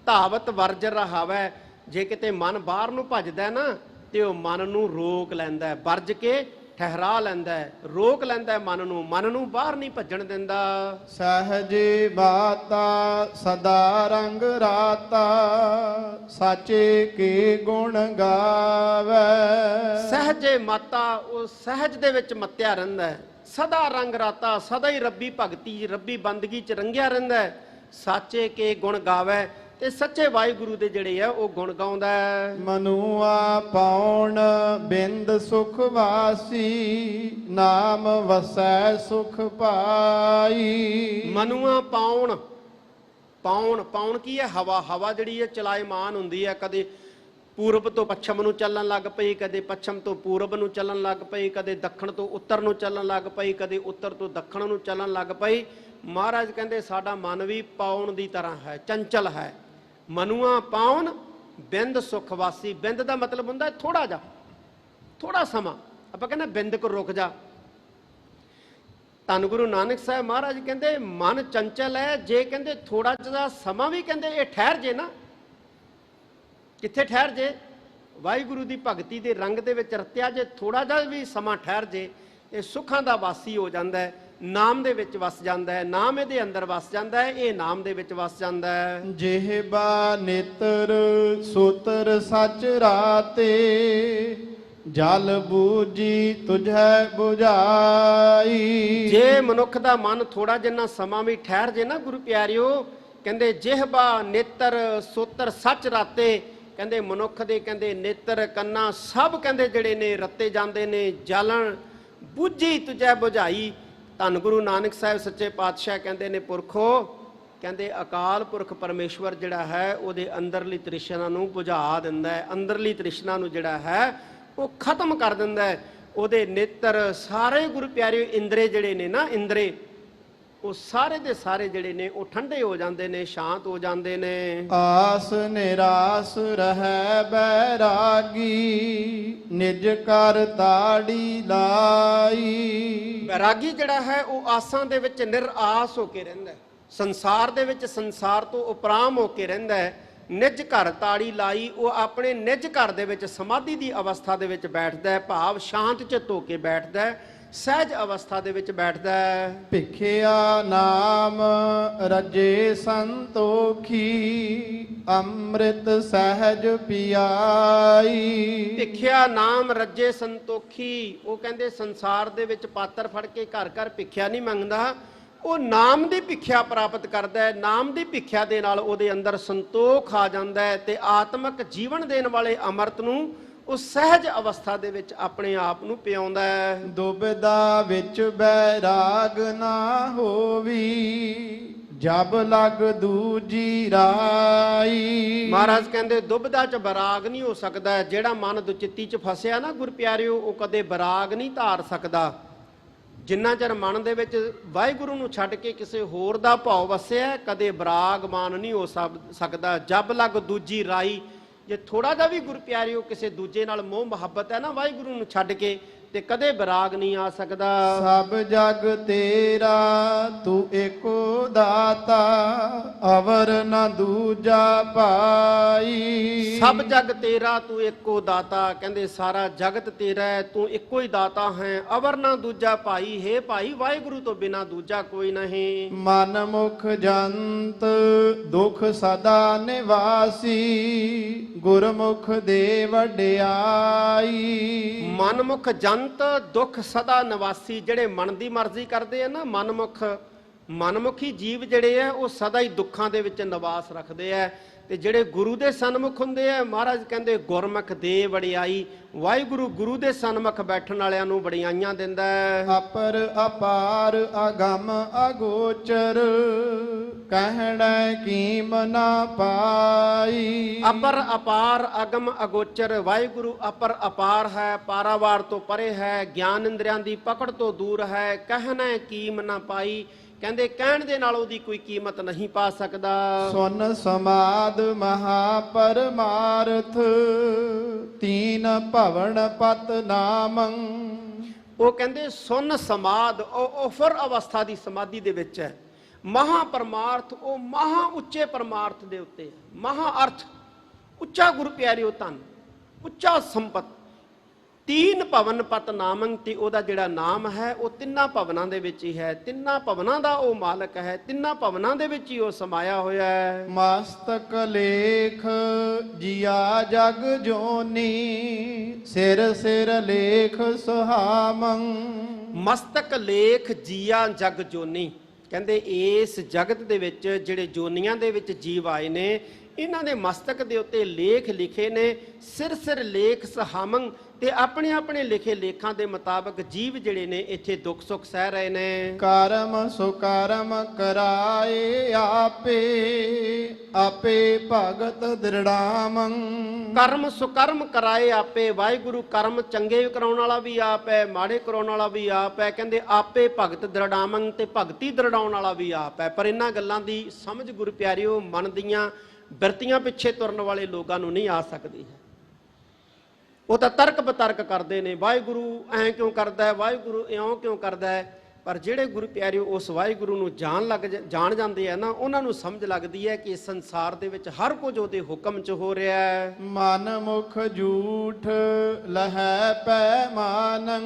ਧਾਵਤ ਵਰਜ ਰਹਾਵੈ, ਜੇ ਕਿਤੇ ਮਨ ਬਾਹਰ ਨੂੰ ਭੱਜਦਾ ਨਾ ਤੇ ਉਹ ਮਨ ਨੂੰ ਰੋਕ ਲੈਂਦਾ ਹੈ, ਵਰਜ ਕੇ ਠਹਿਰਾ ਲੈਂਦਾ ਹੈ, ਰੋਕ ਲੈਂਦਾ ਹੈ ਮਨ ਨੂੰ ਬਾਹਰ ਨਹੀਂ ਭੱਜਣ ਦਿੰਦਾ। ਸਹਜੇ ਬਾਤਾ ਸਦਾ ਰੰਗ ਰਾਤਾ, ਸਾਚੇ ਕੇ ਗੁਣ ਗਾਵੇ। ਸਹਜੇ ਮਾਤਾ, ਉਹ ਸਹਿਜ ਦੇ ਵਿੱਚ ਮੱਤਿਆ ਰਹਿੰਦਾ ਹੈ। ਸਦਾ ਰੰਗ ਰਾਤਾ, ਸਦਾ ਹੀ ਰੱਬੀ ਭਗਤੀ ਰੱਬੀ ਬੰਦਗੀ ਚ ਰੰਗਿਆ ਰਹਿੰਦਾ ਹੈ। ਸਾਚੇ ਕੇ ਗੁਣ ਗਾਵੇ, ਤੇ ਸੱਚੇ ਵਾਹਿਗੁਰੂ ਦੇ ਜਿਹੜੇ ਆ ਉਹ ਗੁਣ ਗਾਉਂਦਾ ਹੈ। ਮਨੁਆ ਪਾਉਣ ਬਿੰਦ ਸੁਖ ਵਾਸੀ, ਨਾਮ ਵਸੈ ਸੁਖ ਪਾਈ। ਮਨੁਆ ਪਾਉਣ, ਪਾਉਣ ਕੀ ਹੈ? ਹਵਾ ਜਿਹੜੀ ਹੈ ਚਲਾਇਮਾਨ ਹੁੰਦੀ ਹੈ, ਕਦੇ ਪੂਰਬ ਤੋਂ ਪੱਛਮ ਨੂੰ ਚੱਲਣ ਲੱਗ ਪਈ, ਕਦੇ ਪੱਛਮ ਤੋਂ ਪੂਰਬ ਨੂੰ ਚੱਲਣ ਲੱਗ ਪਈ, ਕਦੇ ਦੱਖਣ ਤੋਂ ਉੱਤਰ ਨੂੰ ਚੱਲਣ ਲੱਗ ਪਈ, ਕਦੇ ਉੱਤਰ ਤੋਂ ਦੱਖਣ ਨੂੰ ਚੱਲਣ ਲੱਗ ਪਈ। ਮਹਾਰਾਜ ਕਹਿੰਦੇ ਸਾਡਾ ਮਨ ਵੀ ਪਾਉਣ ਦੀ ਤਰ੍ਹਾਂ ਹੈ, ਚੰਚਲ ਹੈ। ਮਨੁਆ ਪਾਉਣ ਬਿੰਦ ਸੁਖ ਵਾਸੀ। ਬਿੰਦ ਦਾ ਮਤਲਬ ਹੁੰਦਾ ਥੋੜਾ ਜਿਹਾ, ਥੋੜਾ ਸਮਾਂ, ਆਪਾਂ ਕਹਿੰਦੇ ਬਿੰਦ ਕੋ ਰੁਕ ਜਾ। ਧੰਨ ਗੁਰੂ ਨਾਨਕ ਸਾਹਿਬ ਮਹਾਰਾਜ ਕਹਿੰਦੇ ਮਨ ਚੰਚਲ ਹੈ, ਜੇ ਕਹਿੰਦੇ ਥੋੜਾ ਜਿਹਾ ਸਮਾਂ ਵੀ ਕਹਿੰਦੇ ਇਹ ਠਹਿਰ ਜੇ ਨਾ, ਕਿੱਥੇ ਠਹਿਰ ਜੇ? ਵਾਹਿਗੁਰੂ ਦੀ ਭਗਤੀ ਦੇ ਰੰਗ ਦੇ ਵਿੱਚ ਰਤਿਆ ਜੇ ਥੋੜਾ ਜਿਹਾ ਵੀ ਸਮਾਂ ਠਹਿਰ ਜੇ, ਇਹ ਸੁੱਖਾਂ ਦਾ ਵਾਸੀ ਹੋ ਜਾਂਦਾ ਹੈ, ਨਾਮ ਦੇ ਵਿੱਚ ਵਸ ਜਾਂਦਾ ਹੈ, ਨਾਮ ਇਹਦੇ ਅੰਦਰ ਵਸ ਜਾਂਦਾ ਹੈ, ਇਹ ਨਾਮ ਦੇ ਵਿੱਚ ਵਸ ਜਾਂਦਾ ਹੈ। ਜਿਹਬਾ ਨੇਤਰ ਸੂਤਰ ਸਚ ਰਾਤੇ, ਜਲ ਬੂਜੀ ਤੁਝੈ ਬੁਝਾਈ। ਜੇ ਮਨੁੱਖ ਦਾ ਮਨ ਥੋੜਾ ਜਿੰਨਾ ਸਮਾਂ ਵੀ ਠਹਿਰ ਜੇ ਨਾ ਗੁਰੂ ਪਿਆਰਿਓ, ਕਹਿੰਦੇ ਜਿਹਬਾ ਨੇਤਰ ਸੂਤਰ ਸੱਚ ਰਾਤੇ, ਕਹਿੰਦੇ ਮਨੁੱਖ ਦੇ ਕਹਿੰਦੇ ਨੇਤਰ ਕੰਨਾਂ ਸਭ ਕਹਿੰਦੇ ਜਿਹੜੇ ਨੇ ਰੱਤੇ ਜਾਂਦੇ ਨੇ। ਜਲਣ ਬੁੱਝੀ ਤੁਝੈ ਬੁਝਾਈ। ਧੰਨ ਗੁਰੂ ਨਾਨਕ ਸਾਹਿਬ ਸੱਚੇ ਪਾਤਸ਼ਾਹ ਕਹਿੰਦੇ ਨੇ ਪੁਰਖੋ, ਕਹਿੰਦੇ ਅਕਾਲ ਪੁਰਖ ਪਰਮੇਸ਼ਵਰ ਜਿਹੜਾ ਹੈ ਉਹਦੇ ਅੰਦਰਲੀ ਤ੍ਰਿਸ਼ਨਾ ਨੂੰ ਬੁਝਾ ਦਿੰਦਾ ਹੈ, ਅੰਦਰਲੀ ਤ੍ਰਿਸ਼ਨਾ ਨੂੰ ਜਿਹੜਾ ਹੈ ਉਹ ਖਤਮ ਕਰ ਦਿੰਦਾ ਹੈ। ਉਹਦੇ ਨੇਤਰ ਸਾਰੇ ਗੁਰੂ ਪਿਆਰੇ ਇੰਦਰੇ ਜਿਹੜੇ ਨੇ ਨਾ, ਇੰਦਰੇ ਉਹ ਸਾਰੇ ਦੇ ਸਾਰੇ ਜਿਹੜੇ ਨੇ ਉਹ ਠੰਡੇ ਹੋ ਜਾਂਦੇ ਨੇ, ਸ਼ਾਂਤ ਹੋ ਜਾਂਦੇ ਨੇ। ਆਸ ਨਿਰਾਸ ਰਹਿ ਬੈਰਾਗੀ, ਨਿਜ ਕਰ ਤਾੜੀ ਲਾਈ। ਬੈਰਾਗੀ ਜਿਹੜਾ ਹੈ ਉਹ ਆਸਾਂ ਦੇ ਵਿੱਚ ਨਿਰਾਸ ਹੋ ਕੇ ਰਹਿੰਦਾ ਹੈ, ਸੰਸਾਰ ਦੇ ਵਿੱਚ ਸੰਸਾਰ ਤੋਂ ਉਪਰਾਮ ਹੋ ਕੇ ਰਹਿੰਦਾ ਹੈ। ਨਿਜ ਘਰ ਤਾੜੀ ਲਾਈ, ਉਹ ਆਪਣੇ ਨਿਜ ਘਰ ਦੇ ਵਿੱਚ ਸਮਾਧੀ ਦੀ ਅਵਸਥਾ ਦੇ ਵਿੱਚ ਬੈਠਦਾ ਹੈ, ਭਾਵ ਸ਼ਾਂਤ ਚਿੱਤ ਹੋ ਕੇ ਬੈਠਦਾ ਹੈ, ਸਹਿਜ ਅਵਸਥਾ ਦੇ ਵਿੱਚ ਬੈਠਦਾ ਹੈ। ਭਿਖਿਆ ਨਾਮ ਰਜੇ ਸੰਤੋਖੀ, ਅੰਮ੍ਰਿਤ ਸਹਿਜ ਪਿਆਈ। ਭਿਖਿਆ ਨਾਮ ਰੱਜੇ ਸੰਤੋਖੀ, ਉਹ ਕਹਿੰਦੇ ਸੰਸਾਰ ਦੇ ਵਿੱਚ ਪਾਤਰ ਫੜ ਕੇ ਘਰ ਘਰ ਭਿਖਿਆ ਨਹੀਂ ਮੰਗਦਾ, ਉਹ ਨਾਮ ਦੀ ਭਿਖਿਆ ਪ੍ਰਾਪਤ ਕਰਦਾ ਹੈ। ਨਾਮ ਦੀ ਭਿਖਿਆ ਦੇ ਨਾਲ ਉਹਦੇ ਅੰਦਰ ਸੰਤੋਖ ਆ ਜਾਂਦਾ ਹੈ, ਤੇ ਆਤਮਿਕ ਜੀਵਨ ਦੇਣ ਵਾਲੇ ਅੰਮ੍ਰਿਤ ਨੂੰ ਉਹ ਸਹਿਜ ਅਵਸਥਾ ਦੇ ਵਿੱਚ ਆਪਣੇ ਆਪ ਨੂੰ ਪਿਆਉਂਦਾ ਹੈ। ਦੁਬਿਧਾ ਵਿੱਚ ਬੈਰਾਗ ਨਾ ਹੋਵੀ, ਜਬ ਲਗ ਦੂਜੀ ਰਾਈ। ਮਹਾਰਾਜ ਕਹਿੰਦੇ ਦੁਬਦਾ ਚ ਬਰਾਗ ਨਹੀਂ ਹੋ ਸਕਦਾ। ਜਿਹੜਾ ਮਨ ਦੁਚਿੱਤੀ ਚ ਫਸਿਆ ਨਾ ਗੁਰ ਪਿਆਰਿਓ, ਉਹ ਕਦੇ ਬਰਾਗ ਨਹੀਂ ਧਾਰ ਸਕਦਾ। ਜਿੰਨਾ ਚਿਰ ਮਨ ਦੇ ਵਿੱਚ ਵਾਹਿਗੁਰੂ ਨੂੰ ਛੱਡ ਕੇ ਕਿਸੇ ਹੋਰ ਦਾ ਭਾਵ ਵਸਿਆ, ਕਦੇ ਬਰਾਗਮਾਨ ਨਹੀਂ ਹੋ ਸਕਦਾ। ਜਬ ਲਗ ਦੂਜੀ ਰਾਈ, ਜੇ ਥੋੜਾ ਜਿਹਾ ਵੀ ਗੁਰ ਪਿਆਰਿਓ ਕਿਸੇ ਦੂਜੇ ਨਾਲ ਮੋਹ ਮੁਹੱਬਤ ਹੈ ਨਾ ਵਾਹਿਗੁਰੂ ਨੂੰ ਛੱਡ ਕੇ, ਤੇ ਕਦੇ ਬਰਾਗ ਨਹੀਂ ਆ ਸਕਦਾ। ਸਭ ਜਗ ਤੇਰਾ ਤੂੰ ਏਕੋ ਦਾਤਾ, ਅਵਰ ਨ ਦੂਜਾ ਪਾਈ। ਸਭ ਜਗ ਤੇਰਾ ਤੂੰ ਇੱਕੋ ਦਾਤਾ, ਕਹਿੰਦੇ ਸਾਰਾ ਜਗਤ ਤੇਰਾ ਹੈ, ਤੂੰ ਇੱਕੋ ਹੀ ਦਾਤਾ ਹੈ। ਅਵਰ ਨਾ ਦੂਜਾ ਭਾਈ, ਹੈ ਭਾਈ ਵਾਹਿਗੁਰੂ ਤੋਂ ਬਿਨਾ ਦੂਜਾ ਕੋਈ ਨਹੀਂ। ਮਨ ਮੁਖ ਜੰਤ ਦੁਖ ਸਦਾ ਨਿਵਾਸੀ, ਗੁਰਮੁਖ ਦੇ ਵਡਿਆਈ। ਮਨਮੁਖ ਜੰਤ ਦੁੱਖ ਸਦਾ ਨਿਵਾਸੀ, ਜਿਹੜੇ ਮਨ ਦੀ ਮਰਜ਼ੀ ਕਰਦੇ ਆ ਨਾ ਮਨਮੁਖੀ ਜੀਵ ਜਿਹੜੇ ਆ, ਉਹ ਸਦਾ ਹੀ ਦੁੱਖਾਂ ਦੇ ਵਿੱਚ ਨਿਵਾਸ ਰੱਖਦੇ ਆ। ਤੇ ਜਿਹੜੇ ਗੁਰੂ ਦੇ ਸਨਮੁਖ ਹੁੰਦੇ ਆ, ਮਹਾਰਾਜ ਕਹਿੰਦੇ ਗੁਰਮੁਖ ਦੇ ਵਡਿਆਈ। ਵਾਹਿਗੁਰੂ ਗੁਰੂ ਦੇ ਸਨਮੁਖ ਬੈਠਣ ਵਾਲਿਆਂ ਨੂੰ ਵਡਿਆਈਆਂ ਦਿੰਦਾ ਹੈ। ਅਪਰ ਅਪਾਰ ਅਗਮ ਅਗੋਚਰ, ਕਹਿਣਾ ਕੀਮ ਨਾ ਪਾਈ। ਅਪਰ ਅਪਾਰ ਅਗਮ ਅਗੋਚਰ, ਵਾਹਿਗੁਰੂ ਅਪਰ ਅਪਾਰ ਹੈ, ਪਾਰਾਵਾਰ ਤੋਂ ਪਰੇ ਹੈ, ਗਿਆਨ ਇੰਦਰੀਆਂ ਦੀ ਪਕੜ ਤੋਂ ਦੂਰ ਹੈ। ਕਹਿਣਾ ਕੀਮ ਨਾ ਪਾਈ, ਕਹਿੰਦੇ ਕਹਿਣ ਦੇ ਨਾਲ ਉਹਦੀ ਕੋਈ ਕੀਮਤ ਨਹੀਂ ਪਾ ਸਕਦਾ। ਸੁਨ ਸਮਾਦ ਮਹਾ ਪਰਮਾਰਥ, ਤੀਨ ਭਵਨ ਪਤ ਨਾਮੰ। ਉਹ ਕਹਿੰਦੇ ਸੁਨ ਸਮਾਦ, ਉਹ ਉਫਰ ਅਵਸਥਾ ਦੀ ਸਮਾਧੀ ਦੇ ਵਿੱਚ ਹੈ। ਮਹਾ ਪਰਮਾਰਥ, ਉਹ ਮਹਾ ਉੱਚੇ ਪਰਮਾਰਥ ਦੇ ਉੱਤੇ, ਮਹਾ ਅਰਥ, ਉੱਚਾ ਗੁਰੂ ਪਿਆਰਿਓ ਧਨ, ਉੱਚਾ ਸੰਪਤ। ਤੀਨ ਭਵਨ ਪਤ ਨਾਮੰ, ਤੇ ਉਹਦਾ ਜਿਹੜਾ ਨਾਮ ਹੈ ਉਹ ਤਿੰਨਾਂ ਭਵਨਾਂ ਦੇ ਵਿੱਚ ਹੀ ਹੈ। ਤਿੰਨਾਂ ਭਵਨਾਂ ਦਾ ਉਹ ਮਾਲਕ ਹੈ, ਤਿੰਨਾਂ ਭਵਨਾਂ ਦੇ ਵਿੱਚ ਹੀ ਉਹ ਸਮਾਇਆ ਹੋਇਆ ਹੈ। ਮਸਤਕ ਲੇਖ ਜੀਆ ਜਗ ਜੋਨੀ, ਸਿਰ ਸਿਰ ਲੇਖ ਸੁਹਾਮੰ। ਮਸਤਕ ਲੇਖ ਜੀਆ ਜਗ ਜੋਨੀ, ਕਹਿੰਦੇ ਇਸ ਜਗਤ ਦੇ ਵਿੱਚ ਜਿਹੜੇ ਜੋਨੀਆਂ ਦੇ ਵਿੱਚ ਜੀਵ ਆਏ ਨੇ, ਇਹਨਾਂ ਦੇ ਮਸਤਕ ਦੇ ਉੱਤੇ ਲੇਖ ਲਿਖੇ ਨੇ। ਸਿਰ ਸਿਰ ਲੇਖ ਸੁਹਾਮੰ, ਤੇ ਆਪਣੇ ਆਪਣੇ ਲਿਖੇ ਲੇਖਾਂ ਦੇ ਮੁਤਾਬਕ ਜੀਵ ਜਿਹੜੇ ਨੇ ਇੱਥੇ ਦੁੱਖ ਸੁੱਖ ਸਹਿ ਰਹੇ ਨੇ। ਕਰਮ ਸੁਕਰਮ ਕਰਾਏ ਆਪੇ, ਆਪੇ ਭਗਤ ਦ੍ਰਿੜਾਮੰ। ਕਰਮ ਸੁਕਰਮ ਕਰਾਏ ਆਪੇ, ਵਾਹਿਗੁਰੂ ਕਰਮ ਚੰਗੇ ਕਰਾਉਣ ਵਾਲਾ ਵੀ ਆਪ ਹੈ, ਮਾੜੇ ਕਰਾਉਣ ਵਾਲਾ ਵੀ ਆਪ ਹੈ। ਕਹਿੰਦੇ ਆਪੇ ਭਗਤ ਦ੍ਰਿੜਾਮੰ, ਤੇ ਭਗਤੀ ਦ੍ਰਿੜਾਉਣ ਵਾਲਾ ਵੀ ਆਪ ਹੈ। ਪਰ ਇਹਨਾਂ ਗੱਲਾਂ ਦੀ ਸਮਝ ਗੁਰੂ ਪਿਆਰਿਓ ਮਨ ਦੀਆਂ ਬਿਰਤੀਆਂ ਪਿੱਛੇ ਤੁਰਨ ਵਾਲੇ ਲੋਕਾਂ ਨੂੰ ਨਹੀਂ ਆ ਸਕਦੀ ਹੈ। ਉਹ ਤਾਂ ਤਰਕ ਬਤਰਕ ਕਰਦੇ ਨੇ, ਵਾਹਿਗੁਰੂ ਐਂ ਕਿਉਂ ਕਰਦਾ ਹੈ, ਵਾਹਿਗੁਰੂ ਇਉਂ ਕਿਉਂ ਕਰਦਾ ਹੈ। ਪਰ ਜਿਹੜੇ ਗੁਰੂ ਪਿਆਰਿਓ ਉਸ ਵਾਹਿਗੁਰੂ ਨੂੰ ਜਾਣ ਜਾਂਦੇ ਆ ਨਾ, ਉਹਨਾਂ ਨੂੰ ਸਮਝ ਲੱਗਦੀ ਹੈ ਕਿ ਸੰਸਾਰ ਦੇ ਵਿੱਚ ਹਰ ਕੁਝ ਉਹਦੇ ਹੁਕਮ 'ਚ ਹੋ ਰਿਹਾ ਹੈ। ਮਨ ਮੁਖ ਝੂਠ ਲਹੈ ਪੈ ਮਾਨੰ,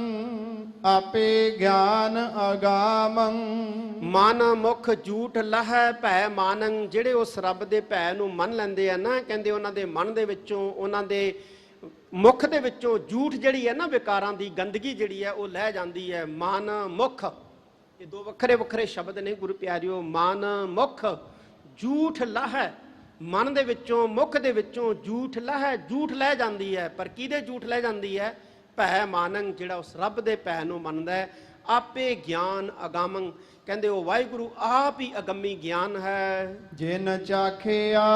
ਆਪੇ ਗਿਆਨ ਅਗਾਮੰ। ਮਨ ਮੁਖ ਝੂਠ ਲਹੈ ਭੈ ਮਾਨੰ, ਜਿਹੜੇ ਉਸ ਰੱਬ ਦੇ ਭੈ ਨੂੰ ਮੰਨ ਲੈਂਦੇ ਆ ਨਾ, ਕਹਿੰਦੇ ਉਹਨਾਂ ਦੇ ਮਨ ਦੇ ਵਿੱਚੋਂ, ਉਹਨਾਂ ਦੇ ਮੁਖ ਦੇ ਵਿੱਚੋਂ ਝੂਠ ਜਿਹੜੀ ਹੈ ਨਾ, ਵਿਕਾਰਾਂ ਦੀ ਗੰਦਗੀ ਜਿਹੜੀ ਹੈ ਉਹ ਲਹਿ ਜਾਂਦੀ ਹੈ। ਮਨ ਮੁਖ, ਇਹ ਦੋ ਵੱਖਰੇ ਵੱਖਰੇ ਸ਼ਬਦ ਨੇ ਗੁਰੂ ਪਿਆਰਿਓ। ਮਨ ਮੁਖ ਝੂਠ ਲਹੈ, ਮਨ ਦੇ ਵਿੱਚੋਂ ਮੁਖ ਦੇ ਵਿੱਚੋਂ ਝੂਠ ਲਹੈ, ਝੂਠ ਲੈ ਜਾਂਦੀ ਹੈ। ਪਰ ਕਿਹਦੇ ਝੂਠ ਲੈ ਜਾਂਦੀ ਹੈ? ਭੈ ਮਾਨੰ, ਜਿਹੜਾ ਉਸ ਰੱਬ ਦੇ ਭੈ ਨੂੰ ਮੰਨਦਾ ਹੈ। ਆਪੇ ਗਿਆਨ ਅਗਾਮੰ, ਕਹਿੰਦੇ ਉਹ ਵਾਹਿਗੁਰੂ ਆਪ ਹੀ ਅਗੰਮੀ ਗਿਆਨ ਹੈ। ਜਿਨ ਚਾਖਿਆ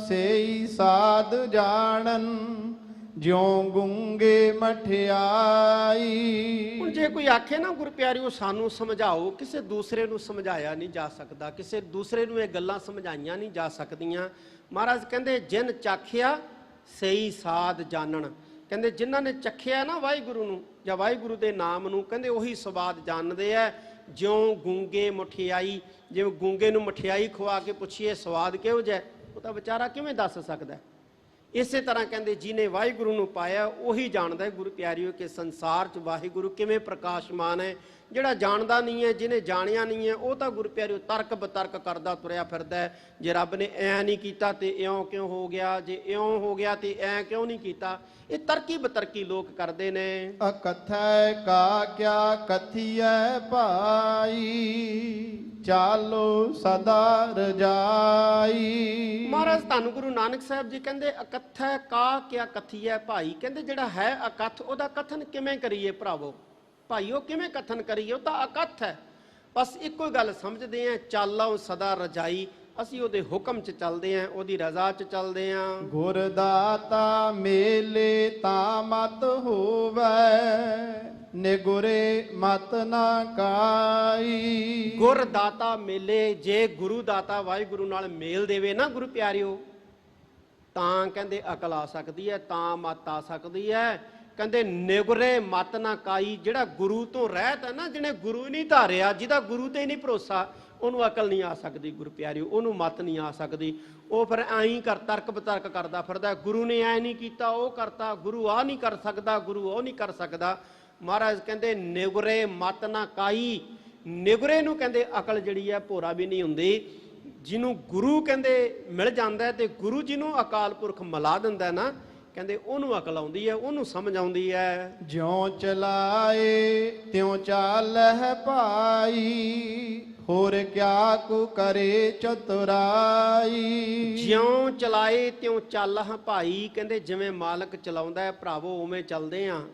ਸੇਈ ਸਾਧ ਜਾਣਨ, ਜਿਉ ਗੁੰਗੇ ਮਠਿਆਈ। ਹੁਣ ਜੇ ਕੋਈ ਆਖੇ ਨਾ ਗੁਰੂ ਪਿਆਰਿਓ ਸਾਨੂੰ ਸਮਝਾਓ, ਕਿਸੇ ਦੂਸਰੇ ਨੂੰ ਸਮਝਾਇਆ ਨਹੀਂ ਜਾ ਸਕਦਾ, ਕਿਸੇ ਦੂਸਰੇ ਨੂੰ ਇਹ ਗੱਲਾਂ ਸਮਝਾਈਆਂ ਨਹੀਂ ਜਾ ਸਕਦੀਆਂ। ਮਹਾਰਾਜ ਕਹਿੰਦੇ ਜਿਨ ਚਾਖਿਆ ਸਈ ਸਾਧ ਜਾਣਨ, ਕਹਿੰਦੇ ਜਿਨ੍ਹਾਂ ਨੇ ਚੱਖਿਆ ਨਾ ਵਾਹਿਗੁਰੂ ਨੂੰ ਜਾਂ ਵਾਹਿਗੁਰੂ ਦੇ ਨਾਮ ਨੂੰ, ਕਹਿੰਦੇ ਉਹੀ ਸਵਾਦ ਜਾਣਦੇ ਆ। ਜਿਉਂ ਗੂੰਗੇ ਮਠਿਆਈ, ਜਿਵੇਂ ਗੂੰਗੇ ਨੂੰ ਮਠਿਆਈ ਖਵਾ ਕੇ ਪੁੱਛੀਏ ਸਵਾਦ ਕਿਹੋ ਜਿਹਾ, ਉਹ ਤਾਂ ਵਿਚਾਰਾ ਕਿਵੇਂ ਦੱਸ ਸਕਦਾ। ਇਸੇ ਤਰ੍ਹਾਂ ਕਹਿੰਦੇ ਜਿਹਨੇ ਵਾਹਿਗੁਰੂ ਨੂੰ ਪਾਇਆ ਉਹੀ ਜਾਣਦਾ ਹੈ ਗੁਰੂ ਪਿਆਰਿਓ ਕਿ ਸੰਸਾਰ 'ਚ ਵਾਹਿਗੁਰੂ ਕਿਵੇਂ ਪ੍ਰਕਾਸ਼ਮਾਨ ਹੈ। ਜਿਹੜਾ ਜਾਣਦਾ ਨਹੀਂ ਹੈ, ਜਿਹਨੇ ਜਾਣਿਆ ਨਹੀਂ ਹੈ, ਉਹ ਤਾਂ ਗੁਰੂ ਪਿਆਰਿਓ ਤਰਕ ਬਤਰਕ ਕਰਦਾ ਤੁਰਿਆ ਫਿਰਦਾ ਹੈ। ਜੇ ਰੱਬ ਨੇ ਐਂ ਨਹੀਂ ਕੀਤਾ ਤੇ ਇਉਂ ਕਿਉਂ ਹੋ ਗਿਆ, ਜੇ ਇਉਂ ਹੋ ਗਿਆ ਤੇ ਐਂ ਕਿਉਂ ਨਹੀਂ ਕੀਤਾ। ਇਹ ਤਰਕੀ ਬਤਰਕੀ ਲੋਕ ਕਰਦੇ ਨੇ। ਅਕਥੈ ਕਾ ਕਿਆ ਕਥੀਐ ਭਾਈ, ਚਾਲੋ ਸਦਾ ਰਜਾਈ। ਮਹਾਰਾਜ ਧੰਨ ਗੁਰੂ ਨਾਨਕ ਸਾਹਿਬ ਜੀ ਕਹਿੰਦੇ ਅਕਥੈ ਕਾ ਕਿਆ ਕਥੀਐ ਭਾਈ, ਕਹਿੰਦੇ ਜਿਹੜਾ ਹੈ ਅਕਥ ਉਹਦਾ ਕਥਨ ਕਿਵੇਂ ਕਰੀਏ ਭਰਾਵੋ। ਭਾਈਓ ਕਿਵੇਂ ਕਥਨ ਕਰੀਏ, ਉਹ ਤਾਂ ਅਕਥ ਹੈ। ਬਸ ਇੱਕੋ ਹੀ ਗੱਲ ਸਮਝਦੇ ਆਂ, ਚਾਲਾਂ ਸਦਾ ਰਜਾਈ, ਅਸੀਂ ਉਹਦੇ ਹੁਕਮ 'ਚ ਚੱਲਦੇ ਆਂ, ਉਹਦੀ ਰਜ਼ਾ 'ਚ ਚੱਲਦੇ ਆਂ। ਗੁਰ ਦਾਤਾ ਮੇਲੇ ਤਾਂ ਮਤ ਹੋਵੈ, ਨਿਗੁਰੇ ਮਤ ਨਾ ਕਾਈ। ਗੁਰ ਦਾਤਾ ਮੇਲੇ, ਜੇ ਗੁਰੂ ਦਾਤਾ ਵਾਹਿਗੁਰੂ ਨਾਲ ਮੇਲ ਦੇਵੇ ਨਾ ਗੁਰੂ ਪਿਆਰਿਓ, ਤਾਂ ਕਹਿੰਦੇ ਅਕਲ ਆ ਸਕਦੀ ਹੈ, ਤਾਂ ਮਤ ਆ ਸਕਦੀ ਹੈ। ਕਹਿੰਦੇ ਨਿਗੁਰੇ ਮਤ ਨਾ ਕਾਈ, ਜਿਹੜਾ ਗੁਰੂ ਤੋਂ ਰਹਿਤ ਹੈ ਨਾ, ਜਿਹਨੇ ਗੁਰੂ ਨਹੀਂ ਧਾਰਿਆ, ਜਿਹਦਾ ਗੁਰੂ ਤੇ ਨਹੀਂ ਭਰੋਸਾ, ਉਹਨੂੰ ਅਕਲ ਨਹੀਂ ਆ ਸਕਦੀ ਗੁਰੂ ਪਿਆਰਿਓ, ਉਹਨੂੰ ਮਤ ਨਹੀਂ ਆ ਸਕਦੀ। ਉਹ ਫਿਰ ਐਂ ਕਰ ਤਰਕ ਬਤਰਕ ਕਰਦਾ ਫਿਰਦਾ, ਗੁਰੂ ਨੇ ਐ ਨਹੀਂ ਕੀਤਾ ਉਹ ਕਰਤਾ, ਗੁਰੂ ਆ ਨਹੀਂ ਕਰ ਸਕਦਾ, ਗੁਰੂ ਉਹ ਨਹੀਂ ਕਰ ਸਕਦਾ। ਮਹਾਰਾਜ ਕਹਿੰਦੇ ਨਿਗੁਰੇ ਮਤ ਨਾ ਕਾਈ, ਨਿਗੁਰੇ ਨੂੰ ਕਹਿੰਦੇ ਅਕਲ ਜਿਹੜੀ ਹੈ ਭੋਰਾ ਵੀ ਨਹੀਂ ਹੁੰਦੀ। ਜਿਹਨੂੰ ਗੁਰੂ ਕਹਿੰਦੇ ਮਿਲ ਜਾਂਦਾ ਤੇ ਗੁਰੂ ਜਿਹਨੂੰ ਅਕਾਲ ਪੁਰਖ ਮਿਲਾ ਦਿੰਦਾ ਨਾ, ਕਹਿੰਦੇ ਉਹਨੂੰ ਅਕਲ ਆਉਂਦੀ ਹੈ, ਉਹਨੂੰ ਸਮਝ ਆਉਂਦੀ ਹੈ। ਜਿਉਂ ਚਲਾਏ ਤਿਉਂ ਚਾਲਹਿ ਭਾਈ, ਹੋਰ ਕਿਆ ਕੋ ਕਰੇ ਚਤੁਰਾਈ। ਜਿਉਂ ਚਲਾਏ ਤਿਉਂ ਚੱਲਹ ਭਾਈ, ਕਹਿੰਦੇ ਜਿਵੇਂ ਮਾਲਕ ਚਲਾਉਂਦਾ ਹੈ ਭਰਾਵੋ ਉਵੇਂ ਚੱਲਦੇ ਆ।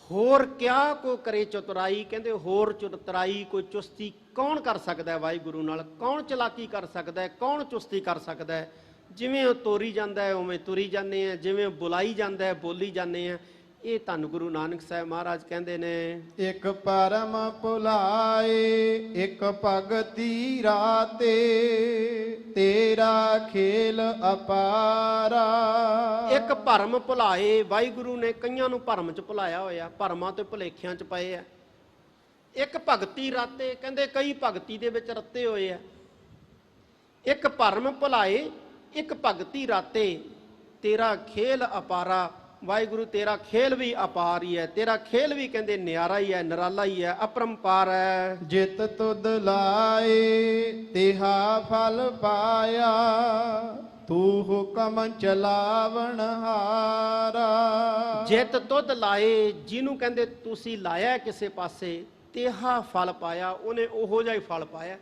ਹੋਰ ਕਿਆ ਕੋ ਕਰੇ ਚਤੁਰਾਈ, ਕਹਿੰਦੇ ਹੋਰ ਚਤੁਰਾਈ ਕੋਈ ਚੁਸਤੀ ਕੌਣ ਕਰ ਸਕਦਾ ਹੈ ਵਾਹਿਗੁਰੂ ਨਾਲ, ਕੌਣ ਚਲਾਕੀ ਕਰ ਸਕਦਾ ਹੈ, ਕੌਣ ਚੁਸਤੀ ਕਰ ਸਕਦਾ ਹੈ। ਜਿਵੇਂ ਉਹ ਤੋਰੀ ਜਾਂਦਾ ਹੈ ਉਵੇਂ ਤੁਰੀ ਜਾਂਦੇ ਆ, ਜਿਵੇਂ ਬੁਲਾਈ ਜਾਂਦਾ ਹੈ ਬੋਲੀ ਜਾਂਦੇ ਆ। ਇਹ ਧੰਨ ਗੁਰੂ ਨਾਨਕ ਸਾਹਿਬ ਮਹਾਰਾਜ ਕਹਿੰਦੇ ਨੇ, ਇੱਕ ਪਰਮ ਭੁਲਾਏ ਇੱਕ ਭਗਤੀ ਰਾਤੇ, ਤੇਰਾ ਖੇਲ ਅਪਾਰਾ। ਇੱਕ ਭਰਮ ਭੁਲਾਏ, ਵਾਹਿਗੁਰੂ ਨੇ ਕਈਆਂ ਨੂੰ ਭਰਮ ਚ ਭੁਲਾਇਆ ਹੋਇਆ, ਭਰਮਾਂ ਤੇ ਭੁਲੇਖਿਆਂ ਚ ਪਏ ਆ। ਇੱਕ ਭਗਤੀ ਰਾਤੇ, ਕਹਿੰਦੇ ਕਈ ਭਗਤੀ ਦੇ ਵਿੱਚ ਰੱਤੇ ਹੋਏ ਆ। ਇੱਕ ਭਰਮ ਭੁਲਾਏ ਇੱਕ ਭਗਤੀ ਰਾਤੇ, ਤੇਰਾ ਖੇਲ ਅਪਾਰਾ। ਵਾਹਿਗੁਰੂ ਤੇਰਾ ਖੇਲ ਵੀ ਅਪਾਰ ਹੀ ਹੈ, ਤੇਰਾ ਖੇਲ ਵੀ ਕਹਿੰਦੇ ਨਿਆਰਾ ਹੀ ਹੈ, ਨਿਰਾਲਾ ਹੀ ਹੈ, ਅਪਰੰਪਾਰ ਹੈ। ਜਿਤ ਤੁਧ ਲਾਏ ਤਿਹਾ ਫਲ ਪਾਇਆ, ਤੂੰ ਹੁਕਮ ਚਲਾਵਣ ਹਾਰਾ। ਜਿਤ ਤੁਧ ਲਾਏ, ਜਿਹਨੂੰ ਕਹਿੰਦੇ ਤੁਸੀਂ ਲਾਇਆ ਕਿਸੇ ਪਾਸੇ, ਤਿਹਾ ਫਲ ਪਾਇਆ, ਉਹਨੇ ਉਹੋ ਜਿਹਾ ਹੀ ਫਲ ਪਾਇਆ।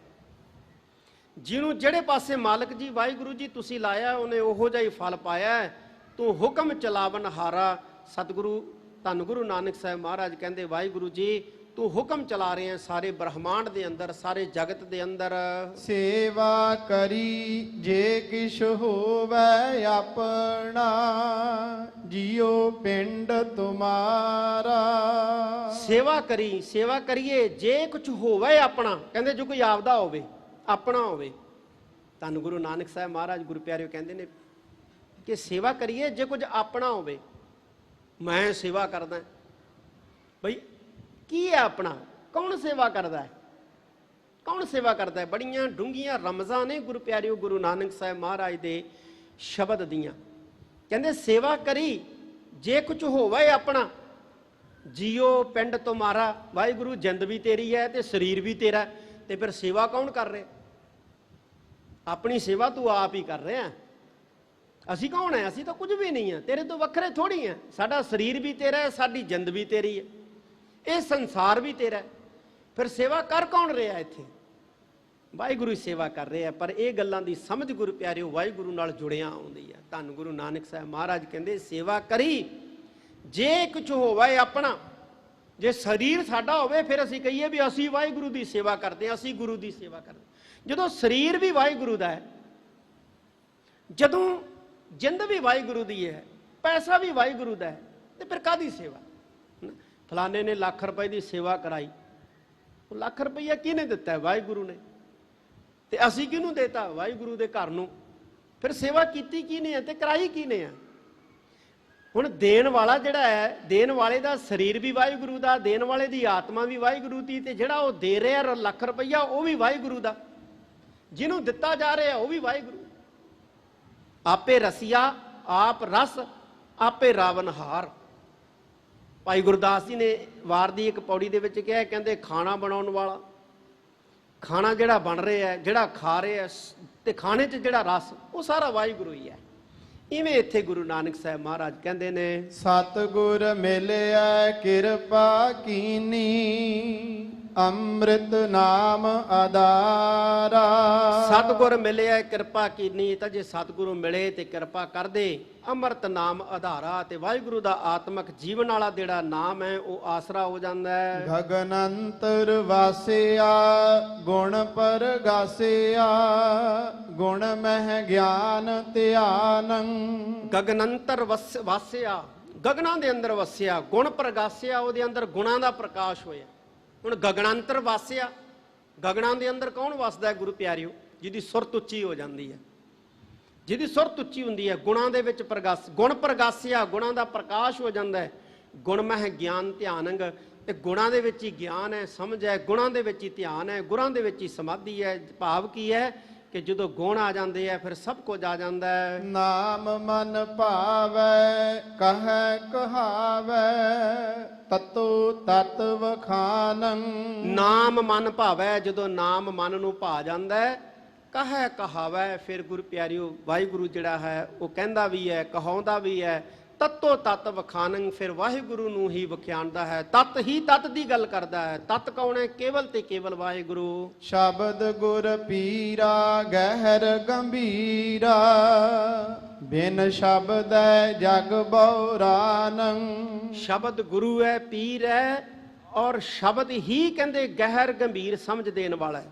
ਜਿਹਨੂੰ ਜਿਹੜੇ ਪਾਸੇ ਮਾਲਕ ਜੀ ਵਾਹਿਗੁਰੂ ਜੀ ਤੁਸੀਂ ਲਾਇਆ, ਉਹਨੇ ਉਹੋ ਜਿਹਾ ਹੀ ਫਲ ਪਾਇਆ। ਤੂੰ ਹੁਕਮ ਚਲਾਵਨ ਹਾਰਾ। ਸਤਿਗੁਰੂ ਧੰਨ ਗੁਰੂ ਨਾਨਕ ਸਾਹਿਬ ਮਹਾਰਾਜ ਕਹਿੰਦੇ ਵਾਹਿਗੁਰੂ ਜੀ ਤੂੰ ਹੁਕਮ ਚਲਾ ਰਹੇ ਹੈ ਸਾਰੇ ਬ੍ਰਹਮਾਂਡ ਦੇ ਅੰਦਰ, ਸਾਰੇ ਜਗਤ ਦੇ ਅੰਦਰ। ਸੇਵਾ ਕਰੀ ਜੇ ਕਿਛ ਹੋਵੈ ਆਪਣਾ, ਜਿਉ ਪਿੰਡ ਤੁਮਾਰਾ। ਸੇਵਾ ਕਰੀ, ਸੇਵਾ ਕਰੀਏ ਜੇ ਕੁਝ ਹੋਵੇ ਆਪਣਾ, ਕਹਿੰਦੇ ਜੋ ਕੋਈ ਆਪਦਾ ਹੋਵੇ, ਆਪਣਾ ਹੋਵੇ। ਧੰਨ ਗੁਰੂ ਨਾਨਕ ਸਾਹਿਬ ਮਹਾਰਾਜ ਗੁਰੂ ਪਿਆਰਿਓ ਕਹਿੰਦੇ ਨੇ ਕਿ ਸੇਵਾ ਕਰੀਏ ਜੇ ਕੁਝ ਆਪਣਾ ਹੋਵੇ। ਮੈਂ ਸੇਵਾ ਕਰਦਾ ਬਈ, ਕੀ ਹੈ ਆਪਣਾ? ਕੌਣ ਸੇਵਾ ਕਰਦਾ ਹੈ? ਕੌਣ ਸੇਵਾ ਕਰਦਾ ਹੈ? ਬੜੀਆਂ ਡੂੰਘੀਆਂ ਰਮਜ਼ਾਂ ਨੇ ਗੁਰੂ ਪਿਆਰਿਓ ਗੁਰੂ ਨਾਨਕ ਸਾਹਿਬ ਮਹਾਰਾਜ ਦੇ ਸ਼ਬਦ ਦੀਆਂ। ਕਹਿੰਦੇ ਸੇਵਾ ਕਰੀ ਜੇ ਕੁਝ ਹੋਵੇ ਆਪਣਾ, ਜੀਓ ਪਿੰਡ ਤੁਮਾਰਾ। ਵਾਹਿਗੁਰੂ ਜਿੰਦ ਵੀ ਤੇਰੀ ਹੈ ਤੇ ਸਰੀਰ ਵੀ ਤੇਰਾ, ਤੇ ਫਿਰ ਸੇਵਾ ਕੌਣ ਕਰ ਰਿਹਾ? ਆਪਣੀ ਸੇਵਾ ਤੂੰ ਆਪ ਹੀ ਕਰ ਰਿਹਾ। ਅਸੀਂ ਕੌਣ ਹੈ? ਅਸੀਂ ਤਾਂ ਕੁਝ ਵੀ ਨਹੀਂ ਆ, ਤੇਰੇ ਤੋਂ ਵੱਖਰੇ ਥੋੜੀ ਆ। ਸਾਡਾ ਸਰੀਰ ਵੀ ਤੇਰਾ ਹੈ, ਸਾਡੀ ਜਿੰਦ ਵੀ ਤੇਰੀ ਹੈ, ਇਹ ਸੰਸਾਰ ਵੀ ਤੇਰਾ ਹੈ। ਫਿਰ ਸੇਵਾ ਕਰ ਕੌਣ ਰਿਹਾ ਇੱਥੇ? ਵਾਹਿਗੁਰੂ ਹੀ ਸੇਵਾ ਕਰ ਰਿਹਾ। ਪਰ ਇਹ ਗੱਲਾਂ ਦੀ ਸਮਝ ਗੁਰੂ ਪਿਆਰਿਓ ਵਾਹਿਗੁਰੂ ਨਾਲ ਜੁੜਿਆ ਆਉਂਦੀ ਹੈ। ਧੰਨ ਗੁਰੂ ਨਾਨਕ ਸਾਹਿਬ ਮਹਾਰਾਜ ਕਹਿੰਦੇ ਸੇਵਾ ਕਰੀ ਜੇ ਕੁਝ ਹੋਵੇ ਆਪਣਾ। ਜੇ ਸਰੀਰ ਸਾਡਾ ਹੋਵੇ ਫਿਰ ਅਸੀਂ ਕਹੀਏ ਵੀ ਅਸੀਂ ਵਾਹਿਗੁਰੂ ਦੀ ਸੇਵਾ ਕਰਦੇ ਹਾਂ, ਅਸੀਂ ਗੁਰੂ ਦੀ ਸੇਵਾ ਕਰਦੇ। ਜਦੋਂ ਸਰੀਰ ਵੀ ਵਾਹਿਗੁਰੂ ਦਾ ਹੈ, ਜਦੋਂ ਜਿੰਦ ਵੀ ਵਾਹਿਗੁਰੂ ਦੀ ਹੈ, ਪੈਸਾ ਵੀ ਵਾਹਿਗੁਰੂ ਦਾ ਹੈ, ਤੇ ਫਿਰ ਕਾਹਦੀ ਸੇਵਾ? ਫਲਾਣੇ ਨੇ ਲੱਖ ਰੁਪਏ ਦੀ ਸੇਵਾ ਕਰਾਈ, ਉਹ ਲੱਖ ਰੁਪਈਆ ਕਿਹਨੇ ਦਿੱਤਾ? ਵਾਹਿਗੁਰੂ ਨੇ। ਤੇ ਅਸੀਂ ਕਿਹਨੂੰ ਦੇਤਾ? ਵਾਹਿਗੁਰੂ ਦੇ ਘਰ ਨੂੰ। ਫਿਰ ਸੇਵਾ ਕੀਤੀ ਕਿਹਨੇ ਹੈ ਤੇ ਕਰਾਈ ਕਿਹਨੇ ਹੈ? ਹੁਣ ਦੇਣ ਵਾਲਾ ਜਿਹੜਾ ਹੈ, ਦੇਣ ਵਾਲੇ ਦਾ ਸਰੀਰ ਵੀ ਵਾਹਿਗੁਰੂ ਦਾ, ਦੇਣ ਵਾਲੇ ਦੀ ਆਤਮਾ ਵੀ ਵਾਹਿਗੁਰੂ ਦੀ, ਤੇ ਜਿਹੜਾ ਉਹ ਦੇ ਰਿਹਾ ਲੱਖ ਰੁਪਈਆ ਉਹ ਵੀ ਵਾਹਿਗੁਰੂ ਦਾ, ਜਿਹਨੂੰ ਦਿੱਤਾ ਜਾ ਰਿਹਾ ਉਹ ਵੀ ਵਾਹਿਗੁਰੂ। ਆਪੇ ਰਸੀਆ ਆਪ ਰਸ, ਆਪੇ ਰਾਵਨ ਹਾਰ। ਭਾਈ ਗੁਰਦਾਸ ਜੀ ਨੇ ਵਾਰ ਦੀ ਇੱਕ ਪੌੜੀ ਦੇ ਵਿੱਚ ਕਿਹਾ, ਕਹਿੰਦੇ ਖਾਣਾ ਬਣਾਉਣ ਵਾਲਾ, ਖਾਣਾ ਜਿਹੜਾ ਬਣ ਰਿਹਾ ਹੈ, ਜਿਹੜਾ ਖਾ ਰਿਹਾ ਤੇ ਖਾਣੇ 'ਚ ਜਿਹੜਾ ਰਸ, ਉਹ ਸਾਰਾ ਵਾਹਿਗੁਰੂ ਹੀ ਹੈ। ਇਵੇਂ ਇੱਥੇ ਗੁਰੂ ਨਾਨਕ ਸਾਹਿਬ ਮਹਾਰਾਜ ਕਹਿੰਦੇ ਨੇ, ਸਤਿਗੁਰ ਮਿਲਿਆ ਕਿਰਪਾ ਕੀਨੀ, ਅੰਮ੍ਰਿਤ ਨਾਮ ਆਧਾਰਾ। ਸਤਿਗੁਰ ਮਿਲਿਆ ਕਿਰਪਾ ਕੀਨੀ, ਤਾਂ ਜੇ ਸਤਿਗੁਰੂ ਮਿਲੇ ਤੇ ਕਿਰਪਾ ਕਰਦੇ, ਅੰਮ੍ਰਿਤ ਨਾਮ ਆਧਾਰਾ, ਤੇ ਵਾਹਿਗੁਰੂ ਦਾ ਆਤਮਿਕ ਜੀਵਨ ਵਾਲਾ ਜਿਹੜਾ ਨਾਮ ਹੈ ਉਹ ਆਸਰਾ ਹੋ ਜਾਂਦਾ ਹੈ। ਗਗਨ ਅੰਤਰ ਵਾਸਿਆ ਗੁਣ ਪ੍ਰਗਾਸਿਆ, ਗੁਣ ਮਹਿ ਗਿਆਨ ਧਿਆਨੰ। ਗਗਨੰਤਰ ਵਾਸਿਆ, ਗਗਨਾਂ ਦੇ ਅੰਦਰ ਵਸਿਆ, ਗੁਣ ਪ੍ਰਗਾਸਿਆ, ਉਹਦੇ ਅੰਦਰ ਗੁਣਾਂ ਦਾ ਪ੍ਰਕਾਸ਼ ਹੋਇਆ। ਹੁਣ ਗਗਨੰਤਰ ਵਾਸਿਆ, ਗਗਨਾਂ ਦੇ ਅੰਦਰ ਕੌਣ ਵਸਦਾ ਹੈ ਗੁਰੂ ਪਿਆਰਿਓ? ਜਿਹਦੀ ਸੁਰਤ ਉੱਚੀ ਹੋ ਜਾਂਦੀ ਹੈ, ਜਿਹਦੀ ਸੁਰਤ ਉੱਚੀ ਹੁੰਦੀ ਹੈ। ਗੁਣਾਂ ਦੇ ਵਿੱਚ ਗੁਣ ਪ੍ਰਗਾਸਿਆ, ਗੁਣਾਂ ਦਾ ਪ੍ਰਕਾਸ਼ ਹੋ ਜਾਂਦਾ ਹੈ। ਗੁਣ ਮਹਿ ਗਿਆਨ ਧਿਆਨੰਗ, ਤੇ ਗੁਣਾਂ ਦੇ ਵਿੱਚ ਹੀ ਗਿਆਨ ਹੈ, ਸਮਝ ਹੈ, ਗੁਣਾਂ ਦੇ ਵਿੱਚ ਹੀ ਧਿਆਨ ਹੈ, ਗੁਰਾਂ ਦੇ ਵਿੱਚ ਹੀ ਸਮਾਧੀ ਹੈ। ਭਾਵ ਕੀ ਹੈ ਕਿ ਜਦੋਂ ਗੁਣ ਆ ਜਾਂਦੇ ਆ ਫਿਰ ਸਭ ਕੁਝ ਆ ਜਾਂਦਾ ਹੈ। ਨਾਮ ਮਨ ਭਾਵੈ ਕਹੈ ਕਹਾਵੈ, ਤਤੋ ਤਤ ਵਖਾਨੰ। ਨਾਮ ਮਨ ਭਾਵੈ, ਜਦੋਂ ਨਾਮ ਮਨ ਨੂੰ ਭਾ ਜਾਂਦਾ ਹੈ, ਕਹੈ ਕਹਾਵੈ, ਫਿਰ ਗੁਰੂ ਪਿਆਰਿਓ ਵਾਹਿਗੁਰੂ ਜਿਹੜਾ ਹੈ ਉਹ ਕਹਿੰਦਾ ਵੀ ਹੈ, ਕਹਾਉਂਦਾ ਵੀ ਹੈ। ਤਤੋ ਤਤ ਵਖਾਨੰ, ਫਿਰ ਵਾਹਿਗੁਰੂ ਨੂੰ ਹੀ ਵਖਿਆਣਦਾ ਹੈ, ਤਤ ਹੀ ਤਤ ਦੀ ਗੱਲ ਕਰਦਾ ਹੈ। ਤਤ ਕੌਣ ਹੈ? ਕੇਵਲ ਤੇ ਕੇਵਲ ਵਾਹਿਗੁਰੂ। ਸ਼ਬਦ ਗੁਰ ਪੀਰਾ ਗਹਿਰ ਗੰਭੀਰਾ, ਬਿਨ ਸ਼ਬਦੈ ਜਗ ਬਉਰਾਨੰ। ਸ਼ਬਦ ਗੁਰੂ ਹੈ, ਪੀਰ ਹੈ, ਔਰ ਸ਼ਬਦ ਹੀ ਕਹਿੰਦੇ ਗਹਿਰ ਗੰਭੀਰ ਸਮਝ ਦੇਣ ਵਾਲਾ ਹੈ।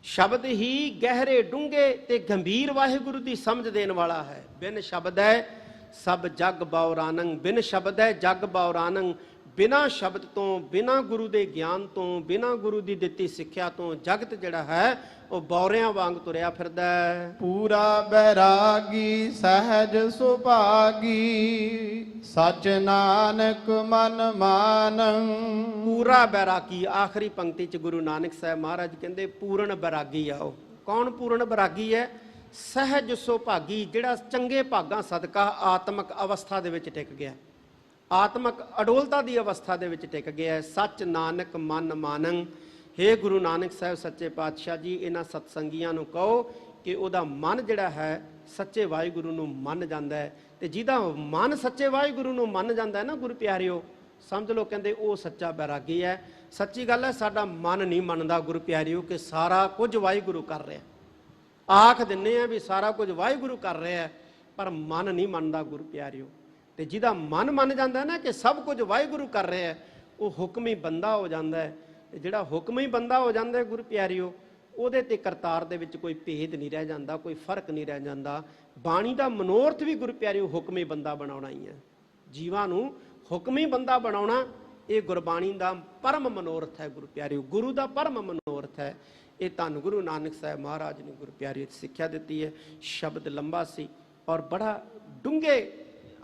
ਸ਼ਬਦ ਹੀ ਗਹਿਰੇ ਡੂੰਘੇ ਤੇ ਗੰਭੀਰ ਵਾਹਿਗੁਰੂ ਦੀ ਸਮਝ ਦੇਣ ਵਾਲਾ ਹੈ। ਬਿਨ ਸ਼ਬਦ ਹੈ ਸਭ ਜਗ ਬਉਰਾਨੰ, ਬਿਨ ਸ਼ਬਦ ਹੈ ਜਗ ਬਉਰਾਨੰ। ਬਿਨਾਂ ਸ਼ਬਦ ਤੋਂ, ਬਿਨਾਂ ਗੁਰੂ ਦੇ ਗਿਆਨ ਤੋਂ, ਬਿਨਾਂ ਗੁਰੂ ਦੀ ਦਿੱਤੀ ਸਿੱਖਿਆ ਤੋਂ ਜਗਤ ਜਿਹੜਾ ਹੈ ਉਹ ਬੌਰਿਆਂ ਵਾਂਗ ਤੁਰਿਆ ਫਿਰਦਾ ਹੈ। ਪੂਰਾ ਬੈਰਾਗੀ ਸਹਿਜ ਸੁਭਾਗੀ, ਸਚ ਨਾਨਕ ਮਨ ਮਾਨੰ। ਪੂਰਾ ਬੈਰਾਗੀ, ਆਖਰੀ ਪੰਕਤੀ ਚ ਗੁਰੂ ਨਾਨਕ ਸਾਹਿਬ ਮਹਾਰਾਜ ਕਹਿੰਦੇ ਪੂਰਨ ਬੈਰਾਗੀ ਆਓ। ਕੌਣ ਪੂਰਨ ਬੈਰਾਗੀ ਹੈ? ਸਹਿਜ ਸੁਭਾਗੀ, ਜਿਹੜਾ ਚੰਗੇ ਭਾਗਾਂ ਸਦਕਾ ਆਤਮਿਕ ਅਵਸਥਾ ਦੇ ਵਿੱਚ ਟਿਕ ਗਿਆ, ਆਤਮਿਕ ਅਡੋਲਤਾ ਦੀ ਅਵਸਥਾ ਦੇ ਵਿੱਚ ਟਿਕ ਗਿਆ। ਸੱਚ ਨਾਨਕ ਮਨ ਮਾਨੰ। ਹੇ ਗੁਰੂ ਨਾਨਕ ਸਾਹਿਬ ਸੱਚੇ ਪਾਤਸ਼ਾਹ ਜੀ, ਇਹਨਾਂ ਸਤਸੰਗੀਆਂ ਨੂੰ ਕਹੋ ਕਿ ਉਹਦਾ ਮਨ ਜਿਹੜਾ ਹੈ ਸੱਚੇ ਵਾਹਿਗੁਰੂ ਨੂੰ ਮੰਨ ਜਾਂਦਾ ਹੈ। ਤੇ ਜਿਹਦਾ ਮਨ ਸੱਚੇ ਵਾਹਿਗੁਰੂ ਨੂੰ ਮੰਨ ਜਾਂਦਾ ਹੈ ਨਾ ਗੁਰੂ ਪਿਆਰਿਓ, ਸਮਝ ਲਓ ਕਹਿੰਦੇ ਉਹ ਸੱਚਾ ਬੈਰਾਗੀ ਹੈ। ਸੱਚੀ ਗੱਲ ਹੈ, ਸਾਡਾ ਮਨ ਨਹੀਂ ਮੰਨਦਾ ਗੁਰੂ ਪਿਆਰਿਓ ਕਿ ਸਾਰਾ ਕੁਝ ਵਾਹਿਗੁਰੂ ਕਰ ਰਿਹਾ। ਆਖ ਦਿੰਨੇ ਆ ਵੀ ਸਾਰਾ ਕੁਝ ਵਾਹਿਗੁਰੂ ਕਰ ਰਿਹਾ, ਪਰ ਮਨ ਨਹੀਂ ਮੰਨਦਾ ਗੁਰੂ ਪਿਆਰਿਓ। ਤੇ ਜਿਹਦਾ ਮਨ ਮੰਨ ਜਾਂਦਾ ਨਾ ਕਿ ਸਭ ਕੁਝ ਵਾਹਿਗੁਰੂ ਕਰ ਰਿਹਾ, ਉਹ ਹੁਕਮੀ ਬੰਦਾ ਹੋ ਜਾਂਦਾ ਹੈ। ਤੇ ਜਿਹੜਾ ਹੁਕਮੀ ਬੰਦਾ ਹੋ ਜਾਂਦਾ ਹੈ ਗੁਰੂ ਪਿਆਰਿਓ, ਉਹਦੇ ਤੇ ਕਰਤਾਰ ਦੇ ਵਿੱਚ ਕੋਈ ਭੇਦ ਨਹੀਂ ਰਹਿ ਜਾਂਦਾ, ਕੋਈ ਫਰਕ ਨਹੀਂ ਰਹਿ ਜਾਂਦਾ। ਬਾਣੀ ਦਾ ਮਨੋਰਥ ਵੀ ਗੁਰੂ ਪਿਆਰਿਓ ਹੁਕਮੀ ਬੰਦਾ ਬਣਾਉਣਾ ਹੀ ਹੈ। ਜੀਵਾਂ ਨੂੰ ਹੁਕਮੀ ਬੰਦਾ ਬਣਾਉਣਾ ਇਹ ਗੁਰਬਾਣੀ ਦਾ ਪਰਮ ਮਨੋਰਥ ਹੈ ਗੁਰੂ ਪਿਆਰਿਓ, ਗੁਰੂ ਦਾ ਪਰਮ ਮਨੋਰਥ ਹੈ। ਇਹ ਧੰਨ ਗੁਰੂ ਨਾਨਕ ਸਾਹਿਬ ਮਹਾਰਾਜ ਨੇ ਗੁਰੂ ਪਿਆਰਿਓ ਸਿੱਖਿਆ ਦਿੱਤੀ ਹੈ। ਸ਼ਬਦ ਲੰਬਾ ਸੀ ਔਰ ਬੜਾ ਡੂੰਘੇ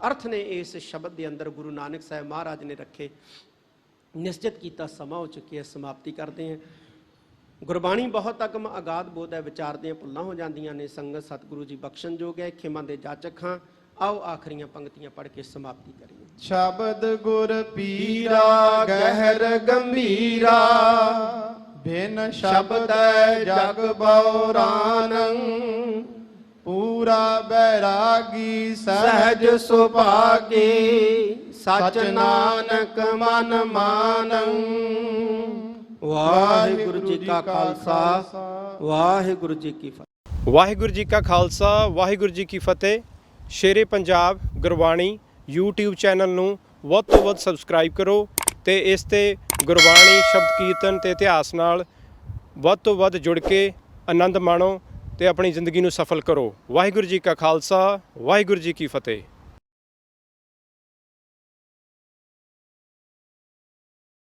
ਅਰਥ ਨੇ ਇਸ ਸ਼ਬਦ ਦੇ ਅੰਦਰ ਗੁਰੂ ਨਾਨਕ ਸਾਹਿਬ ਮਹਾਰਾਜ ਨੇ ਰੱਖੇ। ਨਿਸ਼ਚਿਤ ਕੀਤਾ ਸਮਾਂ ਹੋ ਚੁੱਕੀ ਹੈ, ਸਮਾਪਤੀ ਕਰਦੇ ਹਾਂ। ਗੁਰਬਾਣੀ ਬਹੁਤ ਅਗਮ ਅਗਾਧ ਬੋਧ ਹੈ, ਵਿਚਾਰਦੀਆਂ ਭੁੱਲਾਂ ਹੋ ਜਾਂਦੀਆਂ ਨੇ। ਸੰਗਤ ਸਤਿਗੁਰੂ ਜੀ ਬਖਸ਼ਣ ਯੋਗ ਹੈ, ਖਿਮਾ ਦੇ ਜਾਚਕ ਹਾਂ। ਆਓ ਆਖਰੀਆਂ ਪੰਕਤੀਆਂ ਪੜ੍ਹ ਕੇ ਸਮਾਪਤੀ ਕਰੀਏ। ਸ਼ਬਦ ਗੁਰ ਪੀਰਾ ਗਹਿਰ ਗੰਭੀਰਾ, ਬਿਨ ਸ਼ਬਦੈ ਜਗ ਬਉਰਾਨੰ। ਪੂਰਾ ਬੈਰਾਗੀ ਸਹਿਜ ਸੁਭਾਗੀ, ਸਚ ਨਾਨਕ ਮਨ ਮਾਨੰ। ਵਾਹਿਗੁਰੂ ਜੀ ਕਾ ਖਾਲਸਾ, ਵਾਹਿਗੁਰੂ ਜੀ ਕੀ ਫਤਿਹ। ਵਾਹਿਗੁਰੂ ਜੀ ਕਾ ਖਾਲਸਾ, ਵਾਹਿਗੁਰੂ ਜੀ ਕੀ ਫਤਿਹ। ਸ਼ੇਰੇ ਪੰਜਾਬ ਗੁਰਬਾਣੀ YouTube ਚੈਨਲ ਨੂੰ ਵੱਧ ਤੋਂ ਵੱਧ ਸਬਸਕ੍ਰਾਈਬ ਕਰੋ ਤੇ ਇਸ ਤੇ ਗੁਰਬਾਣੀ ਸ਼ਬਦ ਕੀਰਤਨ ਤੇ ਇਤਿਹਾਸ ਨਾਲ ਵੱਧ ਤੋਂ ਵੱਧ ਜੁੜ ਕੇ ਆਨੰਦ ਮਾਣੋ ਤੇ ਆਪਣੀ ਜ਼ਿੰਦਗੀ ਨੂੰ ਸਫਲ ਕਰੋ। ਵਾਹਿਗੁਰੂ ਜੀ ਕਾ ਖਾਲਸਾ, ਵਾਹਿਗੁਰੂ ਜੀ ਕੀ ਫਤਿਹ।